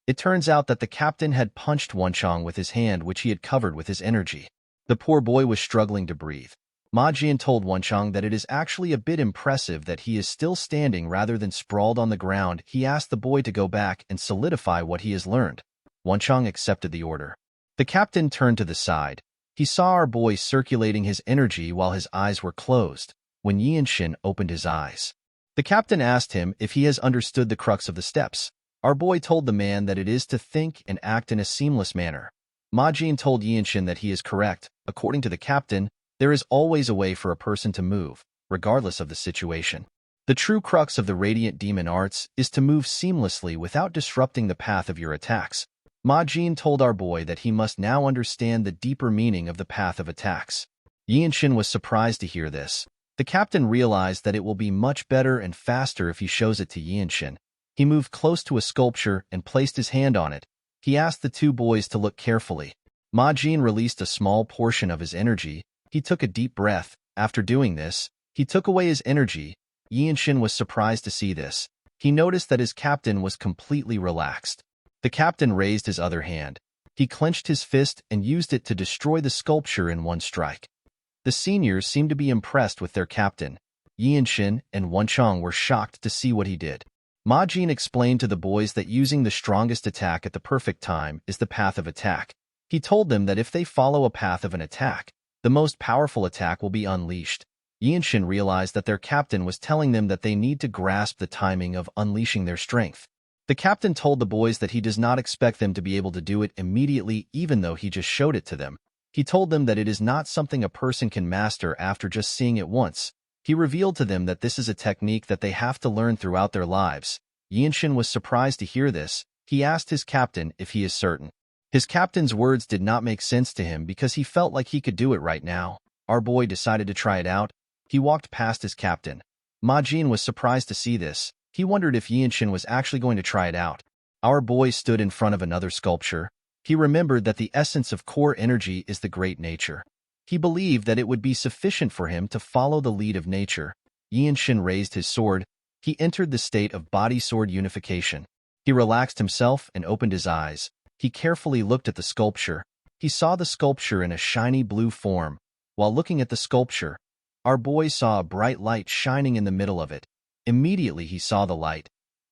It turns out that the captain had punched Wonchong with his hand, which he had covered with his energy. The poor boy was struggling to breathe. Ma Jin told Wonchong that it is actually a bit impressive that he is still standing rather than sprawled on the ground. He asked the boy to go back and solidify what he has learned. Wonchong accepted the order. The captain turned to the side. He saw our boy circulating his energy while his eyes were closed. When Yinshin opened his eyes, the captain asked him if he has understood the crux of the steps. Our boy told the man that it is to think and act in a seamless manner. Ma Jin told Yinshin that he is correct. According to the captain, there is always a way for a person to move, regardless of the situation. The true crux of the Radiant Demon Arts is to move seamlessly without disrupting the path of your attacks. Ma Jin told our boy that he must now understand the deeper meaning of the path of attacks. Yinshin was surprised to hear this. The captain realized that it will be much better and faster if he shows it to Yinshin. He moved close to a sculpture and placed his hand on it. He asked the two boys to look carefully. Ma Jin released a small portion of his energy. He took a deep breath. After doing this, he took away his energy. Yinshin was surprised to see this. He noticed that his captain was completely relaxed. The captain raised his other hand. He clenched his fist and used it to destroy the sculpture in one strike. The seniors seemed to be impressed with their captain. Yinshin and Wonchong were shocked to see what he did. Ma Jin explained to the boys that using the strongest attack at the perfect time is the path of attack. He told them that if they follow a path of an attack, the most powerful attack will be unleashed. Yinshin realized that their captain was telling them that they need to grasp the timing of unleashing their strength. The captain told the boys that he does not expect them to be able to do it immediately even though he just showed it to them. He told them that it is not something a person can master after just seeing it once. He revealed to them that this is a technique that they have to learn throughout their lives. Yinshin was surprised to hear this. He asked his captain if he is certain. His captain's words did not make sense to him because he felt like he could do it right now. Our boy decided to try it out. He walked past his captain. Ma Jin was surprised to see this. He wondered if Yinshin was actually going to try it out. Our boy stood in front of another sculpture. He remembered that the essence of core energy is the great nature. He believed that it would be sufficient for him to follow the lead of nature. Yinshin raised his sword. He entered the state of body-sword unification. He relaxed himself and opened his eyes. He carefully looked at the sculpture. He saw the sculpture in a shiny blue form. While looking at the sculpture, our boy saw a bright light shining in the middle of it. Immediately he saw the light.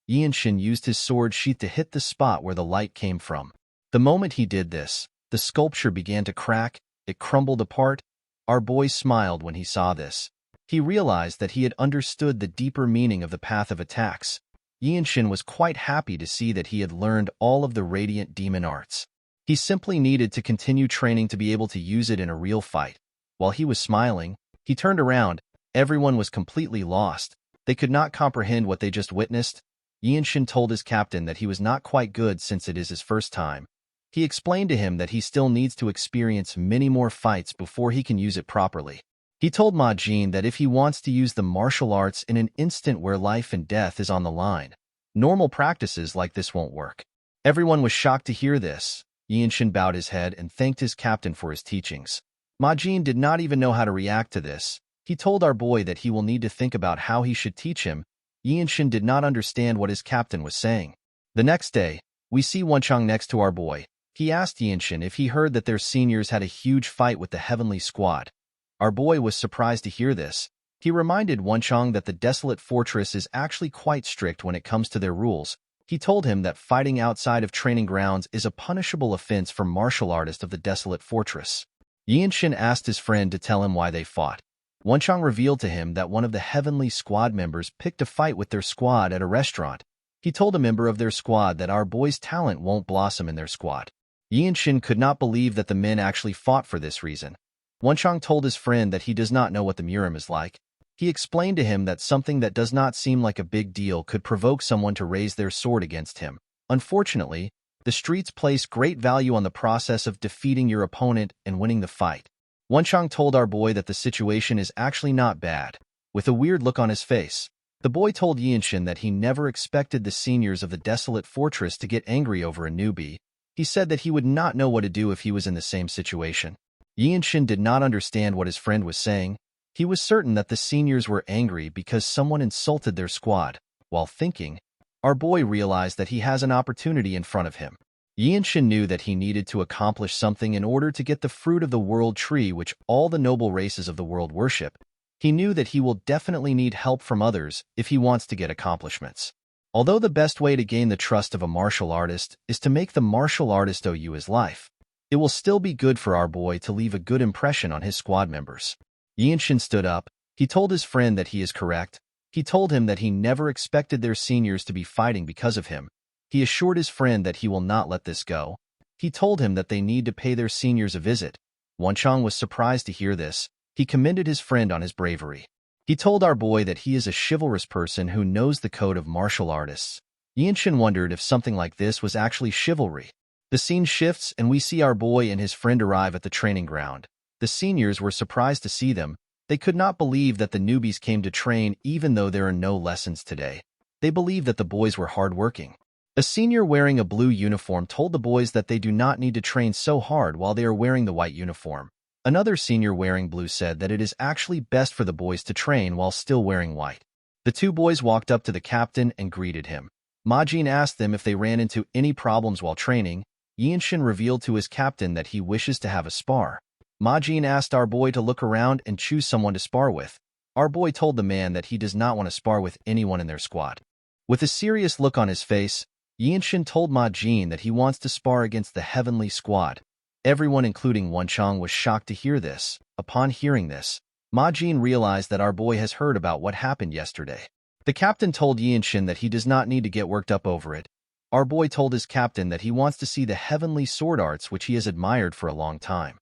Yinshin used his sword sheath to hit the spot where the light came from. The moment he did this, the sculpture began to crack. It crumbled apart. Our boy smiled when he saw this. He realized that he had understood the deeper meaning of the path of attacks. Yinshin was quite happy to see that he had learned all of the Radiant Demon Arts. He simply needed to continue training to be able to use it in a real fight. While he was smiling, he turned around. Everyone was completely lost. They could not comprehend what they just witnessed. Yinshin told his captain that he was not quite good since it is his first time. He explained to him that he still needs to experience many more fights before he can use it properly. He told Ma Jin that if he wants to use the martial arts in an instant where life and death is on the line, normal practices like this won't work. Everyone was shocked to hear this. Yinshin bowed his head and thanked his captain for his teachings. Ma Jin did not even know how to react to this. He told our boy that he will need to think about how he should teach him. Yinshin did not understand what his captain was saying. The next day, we see Wonchong next to our boy. He asked Yinshin if he heard that their seniors had a huge fight with the Heavenly Squad. Our boy was surprised to hear this. He reminded Wonchong that the Desolate Fortress is actually quite strict when it comes to their rules. He told him that fighting outside of training grounds is a punishable offense for martial artists of the desolate fortress. Yinshin asked his friend to tell him why they fought. Wenchang revealed to him that one of the Heavenly Squad members picked a fight with their squad at a restaurant. He told a member of their squad that our boy's talent won't blossom in their squad. Yinshin could not believe that the men actually fought for this reason. Wenchang told his friend that he does not know what the Murim is like. He explained to him that something that does not seem like a big deal could provoke someone to raise their sword against him. Unfortunately, the streets place great value on the process of defeating your opponent and winning the fight. Wenchang told our boy that the situation is actually not bad. With a weird look on his face, the boy told Yinshin that he never expected the seniors of the desolate fortress to get angry over a newbie. He said that he would not know what to do if he was in the same situation. Yinshin did not understand what his friend was saying. He was certain that the seniors were angry because someone insulted their squad. While thinking, our boy realized that he has an opportunity in front of him. Yinshin knew that he needed to accomplish something in order to get the fruit of the world tree which all the noble races of the world worship. He knew that he will definitely need help from others if he wants to get accomplishments. Although the best way to gain the trust of a martial artist is to make the martial artist owe you his life, it will still be good for our boy to leave a good impression on his squad members. Yinshin stood up. He told his friend that he is correct. He told him that he never expected their seniors to be fighting because of him. He assured his friend that he will not let this go. He told him that they need to pay their seniors a visit. Wenchang was surprised to hear this. He commended his friend on his bravery. He told our boy that he is a chivalrous person who knows the code of martial artists. Yinshin wondered if something like this was actually chivalry. The scene shifts and we see our boy and his friend arrive at the training ground. The seniors were surprised to see them. They could not believe that the newbies came to train even though there are no lessons today. They believed that the boys were hardworking. A senior wearing a blue uniform told the boys that they do not need to train so hard while they are wearing the white uniform. Another senior wearing blue said that it is actually best for the boys to train while still wearing white. The two boys walked up to the captain and greeted him. Majin asked them if they ran into any problems while training. Yinshin revealed to his captain that he wishes to have a spar. Majin asked our boy to look around and choose someone to spar with. Our boy told the man that he does not want to spar with anyone in their squad. With a serious look on his face, Yinshin told Majin that he wants to spar against the Heavenly Squad. Everyone, including Wenchang, was shocked to hear this. Upon hearing this, Majin realized that our boy has heard about what happened yesterday. The captain told Yinshin that he does not need to get worked up over it. Our boy told his captain that he wants to see the heavenly sword arts which he has admired for a long time.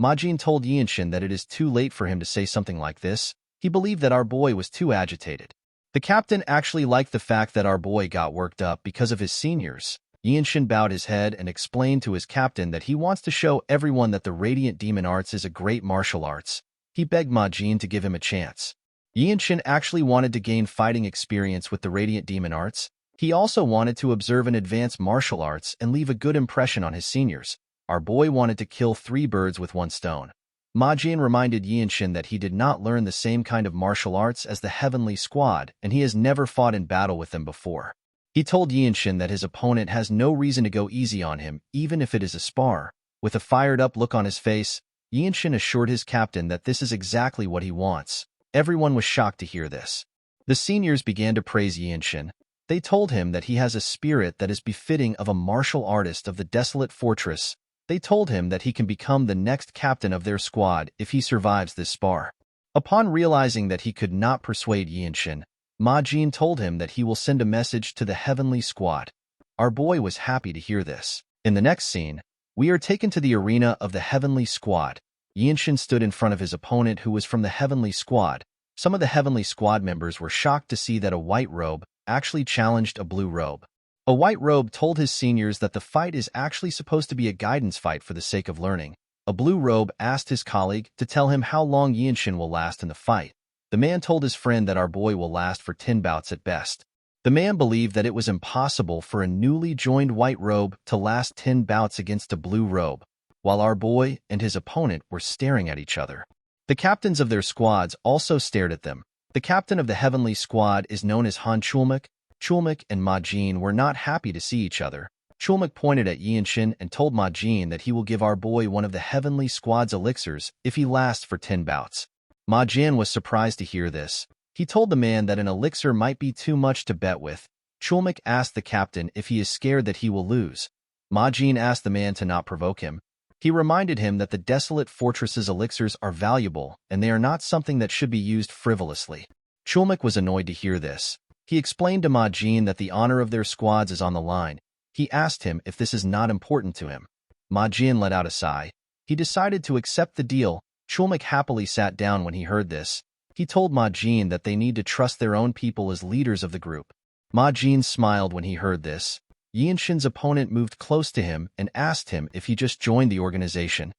Majin told Yinshin that it is too late for him to say something like this. He believed that our boy was too agitated. The captain actually liked the fact that our boy got worked up because of his seniors. Yinshin bowed his head and explained to his captain that he wants to show everyone that the Radiant Demon Arts is a great martial arts. He begged Majin to give him a chance. Yinshin actually wanted to gain fighting experience with the Radiant Demon Arts. He also wanted to observe and advance martial arts and leave a good impression on his seniors. Our boy wanted to kill 3 birds with 1 stone. Majin reminded Yinshin that he did not learn the same kind of martial arts as the Heavenly Squad, and he has never fought in battle with them before. He told Yinshin that his opponent has no reason to go easy on him, even if it is a spar. With a fired-up look on his face, Yinshin assured his captain that this is exactly what he wants. Everyone was shocked to hear this. The seniors began to praise Yinshin. They told him that he has a spirit that is befitting of a martial artist of the desolate fortress. They told him that he can become the next captain of their squad if he survives this spar. Upon realizing that he could not persuade Yinshin, Majin told him that he will send a message to the Heavenly Squad. Our boy was happy to hear this. In the next scene, we are taken to the arena of the Heavenly Squad. Yinshin stood in front of his opponent who was from the Heavenly Squad. Some of the Heavenly Squad members were shocked to see that a white robe actually challenged a blue robe. A white robe told his seniors that the fight is actually supposed to be a guidance fight for the sake of learning. A blue robe asked his colleague to tell him how long Yinshin will last in the fight. The man told his friend that our boy will last for 10 bouts at best. The man believed that it was impossible for a newly joined white robe to last 10 bouts against a blue robe, while our boy and his opponent were staring at each other. The captains of their squads also stared at them. The captain of the Heavenly Squad is known as Han Chulmak. Chulmak and Majin were not happy to see each other. Chulmak pointed at Yinshin and told Majin that he will give our boy one of the Heavenly Squad's elixirs if he lasts for 10 bouts. Majin was surprised to hear this. He told the man that an elixir might be too much to bet with. Chulmak asked the captain if he is scared that he will lose. Ma Jin asked the man to not provoke him. He reminded him that the desolate fortress's elixirs are valuable and they are not something that should be used frivolously. Chulmak was annoyed to hear this. He explained to Ma Jin that the honor of their squads is on the line. He asked him if this is not important to him. Ma Jin let out a sigh. He decided to accept the deal. Chulmak happily sat down when he heard this. He told Ma Jin that they need to trust their own people as leaders of the group. Ma Jin smiled when he heard this. Yinshin's opponent moved close to him and asked him if he just joined the organization.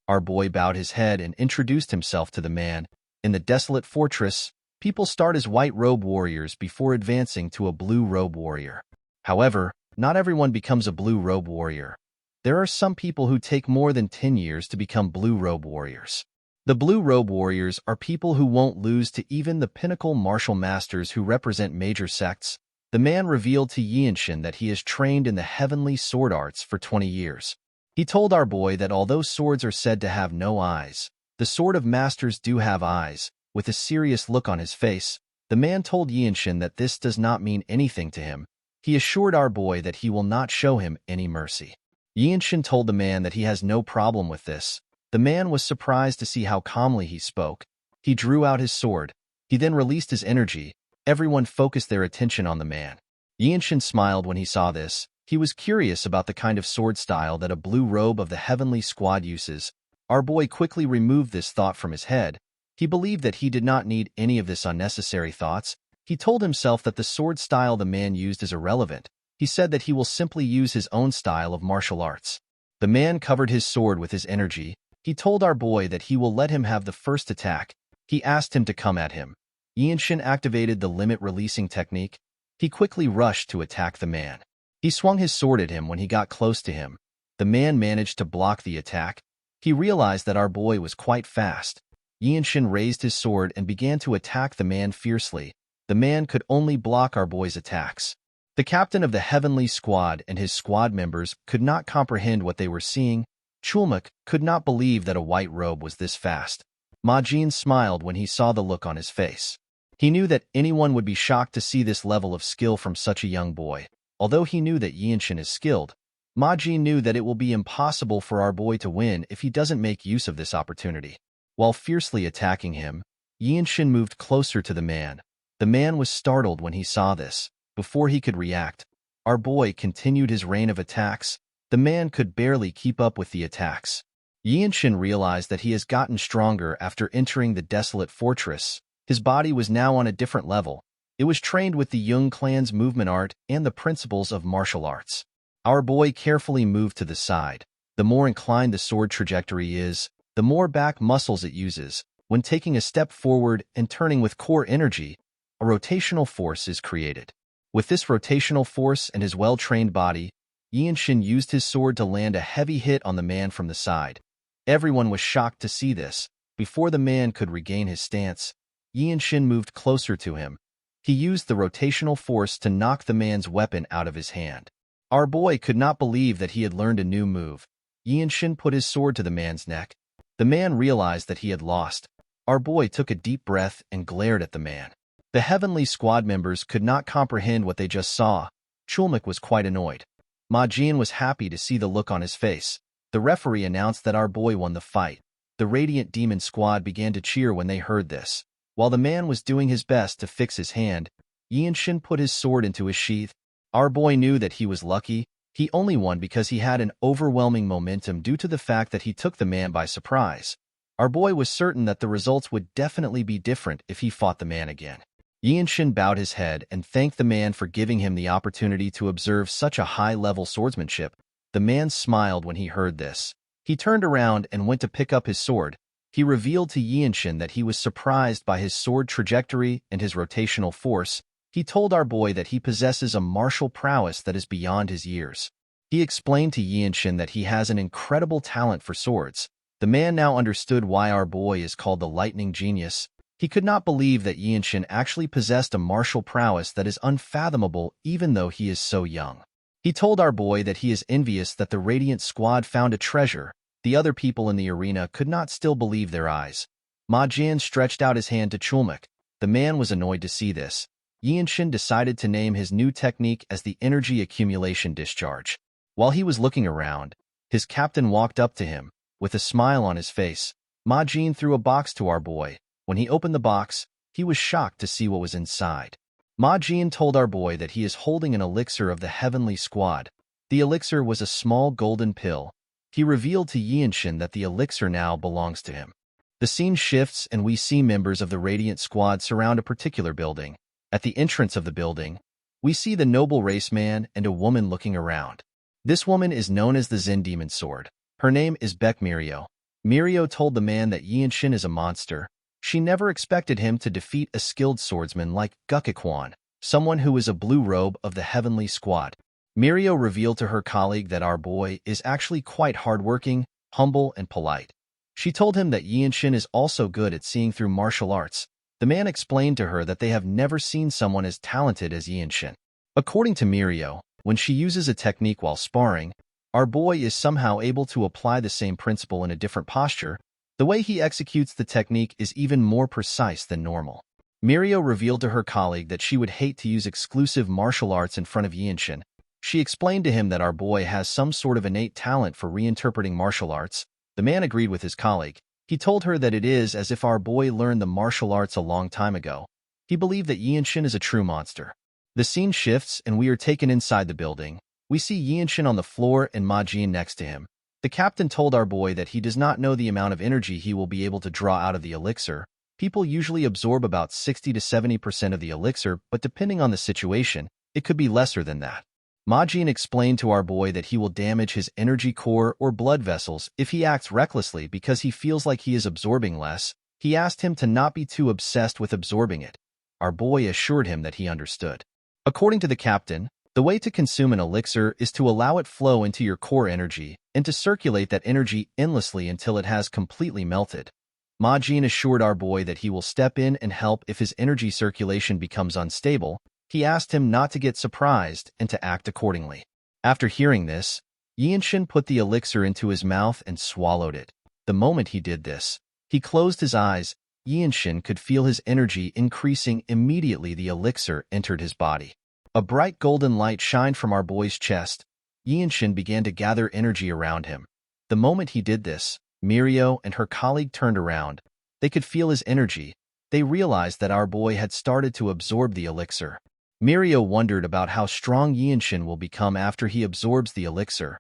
Our boy bowed his head and introduced himself to the man. In the desolate fortress, people start as white-robe warriors before advancing to a blue-robe warrior. However, not everyone becomes a blue-robe warrior. There are some people who take more than 10 years to become blue-robe warriors. The blue-robe warriors are people who won't lose to even the pinnacle martial masters who represent major sects. The man revealed to Yinshin that he has trained in the heavenly sword arts for 20 years. He told our boy that although swords are said to have no eyes, the sword of masters do have eyes. With a serious look on his face, the man told Yinshin that this does not mean anything to him. He assured our boy that he will not show him any mercy. Yinshin told the man that he has no problem with this. The man was surprised to see how calmly he spoke. He drew out his sword. He then released his energy. Everyone focused their attention on the man. Yinshin smiled when he saw this. He was curious about the kind of sword style that a blue robe of the heavenly squad uses. Our boy quickly removed this thought from his head. He believed that he did not need any of this unnecessary thoughts. He told himself that the sword style the man used is irrelevant. He said that he will simply use his own style of martial arts. The man covered his sword with his energy. He told our boy that he will let him have the first attack. He asked him to come at him. Yinshin activated the limit-releasing technique. He quickly rushed to attack the man. He swung his sword at him when he got close to him. The man managed to block the attack. He realized that our boy was quite fast. Yinshin raised his sword and began to attack the man fiercely. The man could only block our boy's attacks. The captain of the heavenly squad and his squad members could not comprehend what they were seeing. Chulmak could not believe that a white robe was this fast. Ma Jin smiled when he saw the look on his face. He knew that anyone would be shocked to see this level of skill from such a young boy. Although he knew that Yinshin is skilled, Ma Jin knew that it will be impossible for our boy to win if he doesn't make use of this opportunity. While fiercely attacking him, Yinshin moved closer to the man. The man was startled when he saw this. Before he could react, our boy continued his rain of attacks. The man could barely keep up with the attacks. Yinshin realized that he has gotten stronger after entering the desolate fortress. His body was now on a different level. It was trained with the Jung clan's movement art and the principles of martial arts. Our boy carefully moved to the side. The more inclined the sword trajectory is, the more back muscles it uses. When taking a step forward and turning with core energy, a rotational force is created. With this rotational force and his well-trained body, Yinshin used his sword to land a heavy hit on the man from the side. Everyone was shocked to see this. Before the man could regain his stance, Yinshin moved closer to him. He used the rotational force to knock the man's weapon out of his hand. Our boy could not believe that he had learned a new move. Yinshin put his sword to the man's neck. The man realized that he had lost. Our boy took a deep breath and glared at the man. The heavenly squad members could not comprehend what they just saw. Chulmak was quite annoyed. Ma Jin was happy to see the look on his face. The referee announced that our boy won the fight. The Radiant Demon Squad began to cheer when they heard this. While the man was doing his best to fix his hand, Yinshin put his sword into his sheath. Our boy knew that he was lucky. He only won because he had an overwhelming momentum due to the fact that he took the man by surprise. Our boy was certain that the results would definitely be different if he fought the man again. Yinshin bowed his head and thanked the man for giving him the opportunity to observe such a high-level swordsmanship. The man smiled when he heard this. He turned around and went to pick up his sword. He revealed to Yinshin that he was surprised by his sword trajectory and his rotational force. He told our boy that he possesses a martial prowess that is beyond his years. He explained to Yinshin that he has an incredible talent for swords. The man now understood why our boy is called the Lightning Genius. He could not believe that Yinshin actually possessed a martial prowess that is unfathomable even though he is so young. He told our boy that he is envious that the Radiant Squad found a treasure. The other people in the arena could not still believe their eyes. Ma Jin stretched out his hand to Chulmak. The man was annoyed to see this. Yinshin decided to name his new technique as the Energy Accumulation Discharge. While he was looking around, his captain walked up to him. With a smile on his face, Ma Jin threw a box to our boy. When he opened the box, he was shocked to see what was inside. Ma Jin told our boy that he is holding an elixir of the Heavenly Squad. The elixir was a small golden pill. He revealed to Yinshin that the elixir now belongs to him. The scene shifts and we see members of the Radiant Squad surround a particular building. At the entrance of the building, we see the noble race man and a woman looking around. This woman is known as the Zen Demon Sword. Her name is Beck Mirio. Mirio told the man that Yinshin is a monster. She never expected him to defeat a skilled swordsman like Gukikwan, someone who is a blue robe of the Heavenly Squad. Mirio revealed to her colleague that our boy is actually quite hardworking, humble, and polite. She told him that Yinshin is also good at seeing through martial arts. The man explained to her that they have never seen someone as talented as Yinshin. According to Mirio, when she uses a technique while sparring, our boy is somehow able to apply the same principle in a different posture. The way he executes the technique is even more precise than normal. Mirio revealed to her colleague that she would hate to use exclusive martial arts in front of Yinshin. She explained to him that our boy has some sort of innate talent for reinterpreting martial arts. The man agreed with his colleague. He told her that it is as if our boy learned the martial arts a long time ago. He believed that Yinshin is a true monster. The scene shifts and we are taken inside the building. We see Yinshin on the floor and Ma Jin next to him. The captain told our boy that he does not know the amount of energy he will be able to draw out of the elixir. People usually absorb about 60 to 70% of the elixir, but depending on the situation, it could be lesser than that. Ma Jin explained to our boy that he will damage his energy core or blood vessels if he acts recklessly because he feels like he is absorbing less. He asked him to not be too obsessed with absorbing it. Our boy assured him that he understood. According to the captain, the way to consume an elixir is to allow it flow into your core energy and to circulate that energy endlessly until it has completely melted. Ma Jin assured our boy that he will step in and help if his energy circulation becomes unstable. He asked him not to get surprised and to act accordingly. After hearing this, Yinshin put the elixir into his mouth and swallowed it. The moment he did this, he closed his eyes. Yinshin could feel his energy increasing immediately. The elixir entered his body. A bright golden light shined from our boy's chest. Yinshin began to gather energy around him. The moment he did this, Mirio and her colleague turned around. They could feel his energy. They realized that our boy had started to absorb the elixir. Mirio wondered about how strong Yinshin will become after he absorbs the elixir.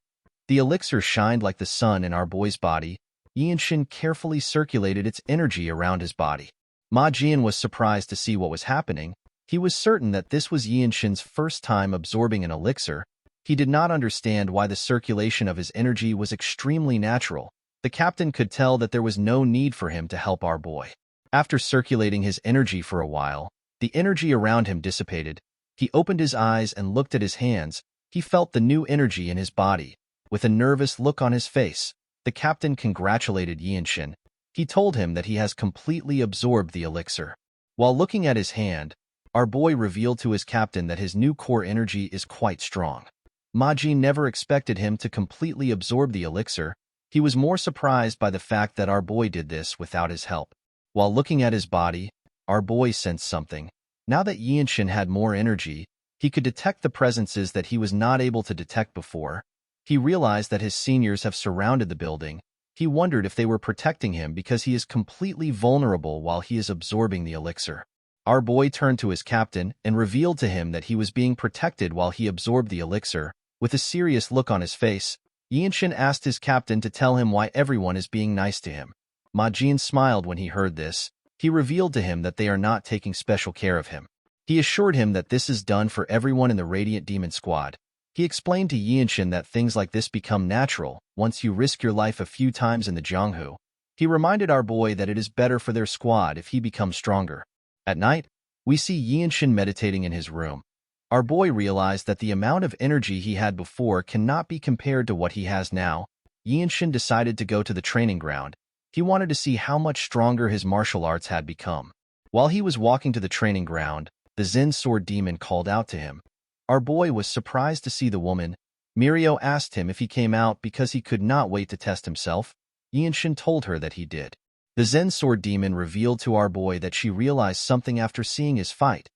The elixir shined like the sun in our boy's body. Yinshin carefully circulated its energy around his body. Ma Jin was surprised to see what was happening. He was certain that this was Yinshin's first time absorbing an elixir. He did not understand why the circulation of his energy was extremely natural. The captain could tell that there was no need for him to help our boy. After circulating his energy for a while, the energy around him dissipated. He opened his eyes and looked at his hands. He felt the new energy in his body. With a nervous look on his face, the captain congratulated Yinshin. He told him that he has completely absorbed the elixir. While looking at his hand, our boy revealed to his captain that his new core energy is quite strong. Ma Jin never expected him to completely absorb the elixir. He was more surprised by the fact that our boy did this without his help. While looking at his body, our boy sensed something. Now that Yinshin had more energy, he could detect the presences that he was not able to detect before. He realized that his seniors have surrounded the building. He wondered if they were protecting him because he is completely vulnerable while he is absorbing the elixir. Our boy turned to his captain and revealed to him that he was being protected while he absorbed the elixir. With a serious look on his face, Yinshin asked his captain to tell him why everyone is being nice to him. Ma Jin smiled when he heard this. He revealed to him that they are not taking special care of him. He assured him that this is done for everyone in the Radiant Demon Squad. He explained to Yinshin that things like this become natural once you risk your life a few times in the Jianghu. He reminded our boy that it is better for their squad if he becomes stronger. At night, we see Yinshin meditating in his room. Our boy realized that the amount of energy he had before cannot be compared to what he has now. Yinshin decided to go to the training ground. He wanted to see how much stronger his martial arts had become. While he was walking to the training ground, the Zen sword demon called out to him. Our boy was surprised to see the woman. Mirio asked him if he came out because he could not wait to test himself. Yinshin told her that he did. The Zen sword demon revealed to our boy that she realized something after seeing his fight.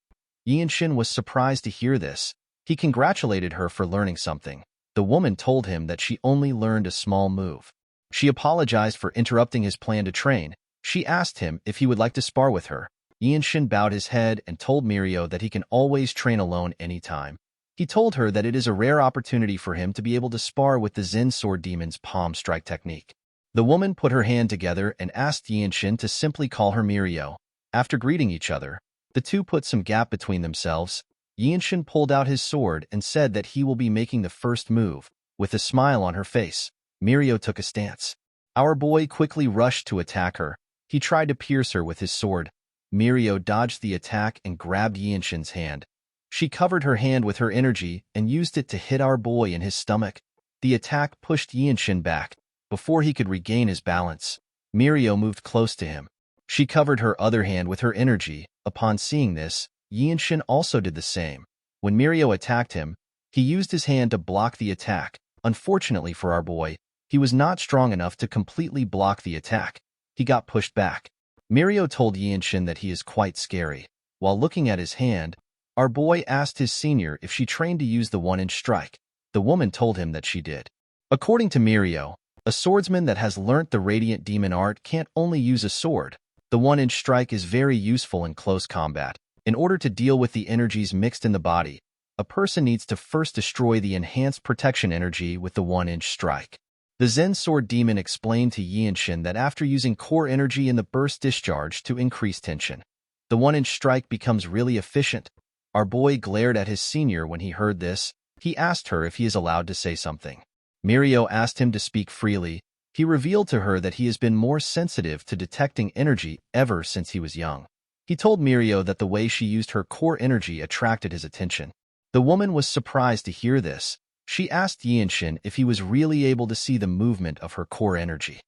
Yinshin was surprised to hear this. He congratulated her for learning something. The woman told him that she only learned a small move. She apologized for interrupting his plan to train. She asked him if he would like to spar with her. Yinshin bowed his head and told Mirio that he can always train alone anytime. He told her that it is a rare opportunity for him to be able to spar with the Zen Sword Demon's palm strike technique. The woman put her hand together and asked Yinshin to simply call her Mirio. After greeting each other, the two put some gap between themselves. Yinshin pulled out his sword and said that he will be making the first move. With a smile on her face, Mirio took a stance. Our boy quickly rushed to attack her. He tried to pierce her with his sword. Mirio dodged the attack and grabbed Yinshin's hand. She covered her hand with her energy and used it to hit our boy in his stomach. The attack pushed Yinshin back. Before he could regain his balance, Mirio moved close to him. She covered her other hand with her energy. Upon seeing this, Yinshin also did the same. When Mirio attacked him, he used his hand to block the attack. Unfortunately for our boy, he was not strong enough to completely block the attack. He got pushed back. Mirio told Yinshin that he is quite scary. While looking at his hand, our boy asked his senior if she trained to use the one-inch strike. The woman told him that she did. According to Mirio, a swordsman that has learnt the Radiant Demon art can't only use a sword. The one-inch strike is very useful in close combat. In order to deal with the energies mixed in the body, a person needs to first destroy the enhanced protection energy with the one-inch strike. The Zen Sword Demon explained to Yinshin that after using core energy in the burst discharge to increase tension, the one-inch strike becomes really efficient. Our boy glared at his senior when he heard this. He asked her if he is allowed to say something. Mirio asked him to speak freely. He revealed to her that he has been more sensitive to detecting energy ever since he was young. He told Mirio that the way she used her core energy attracted his attention. The woman was surprised to hear this. She asked Yinshin if he was really able to see the movement of her core energy.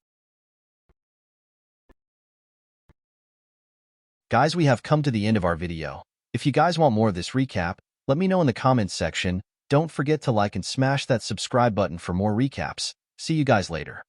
Guys, we have come to the end of our video. If you guys want more of this recap, let me know in the comments section. Don't forget to like and smash that subscribe button for more recaps. See you guys later.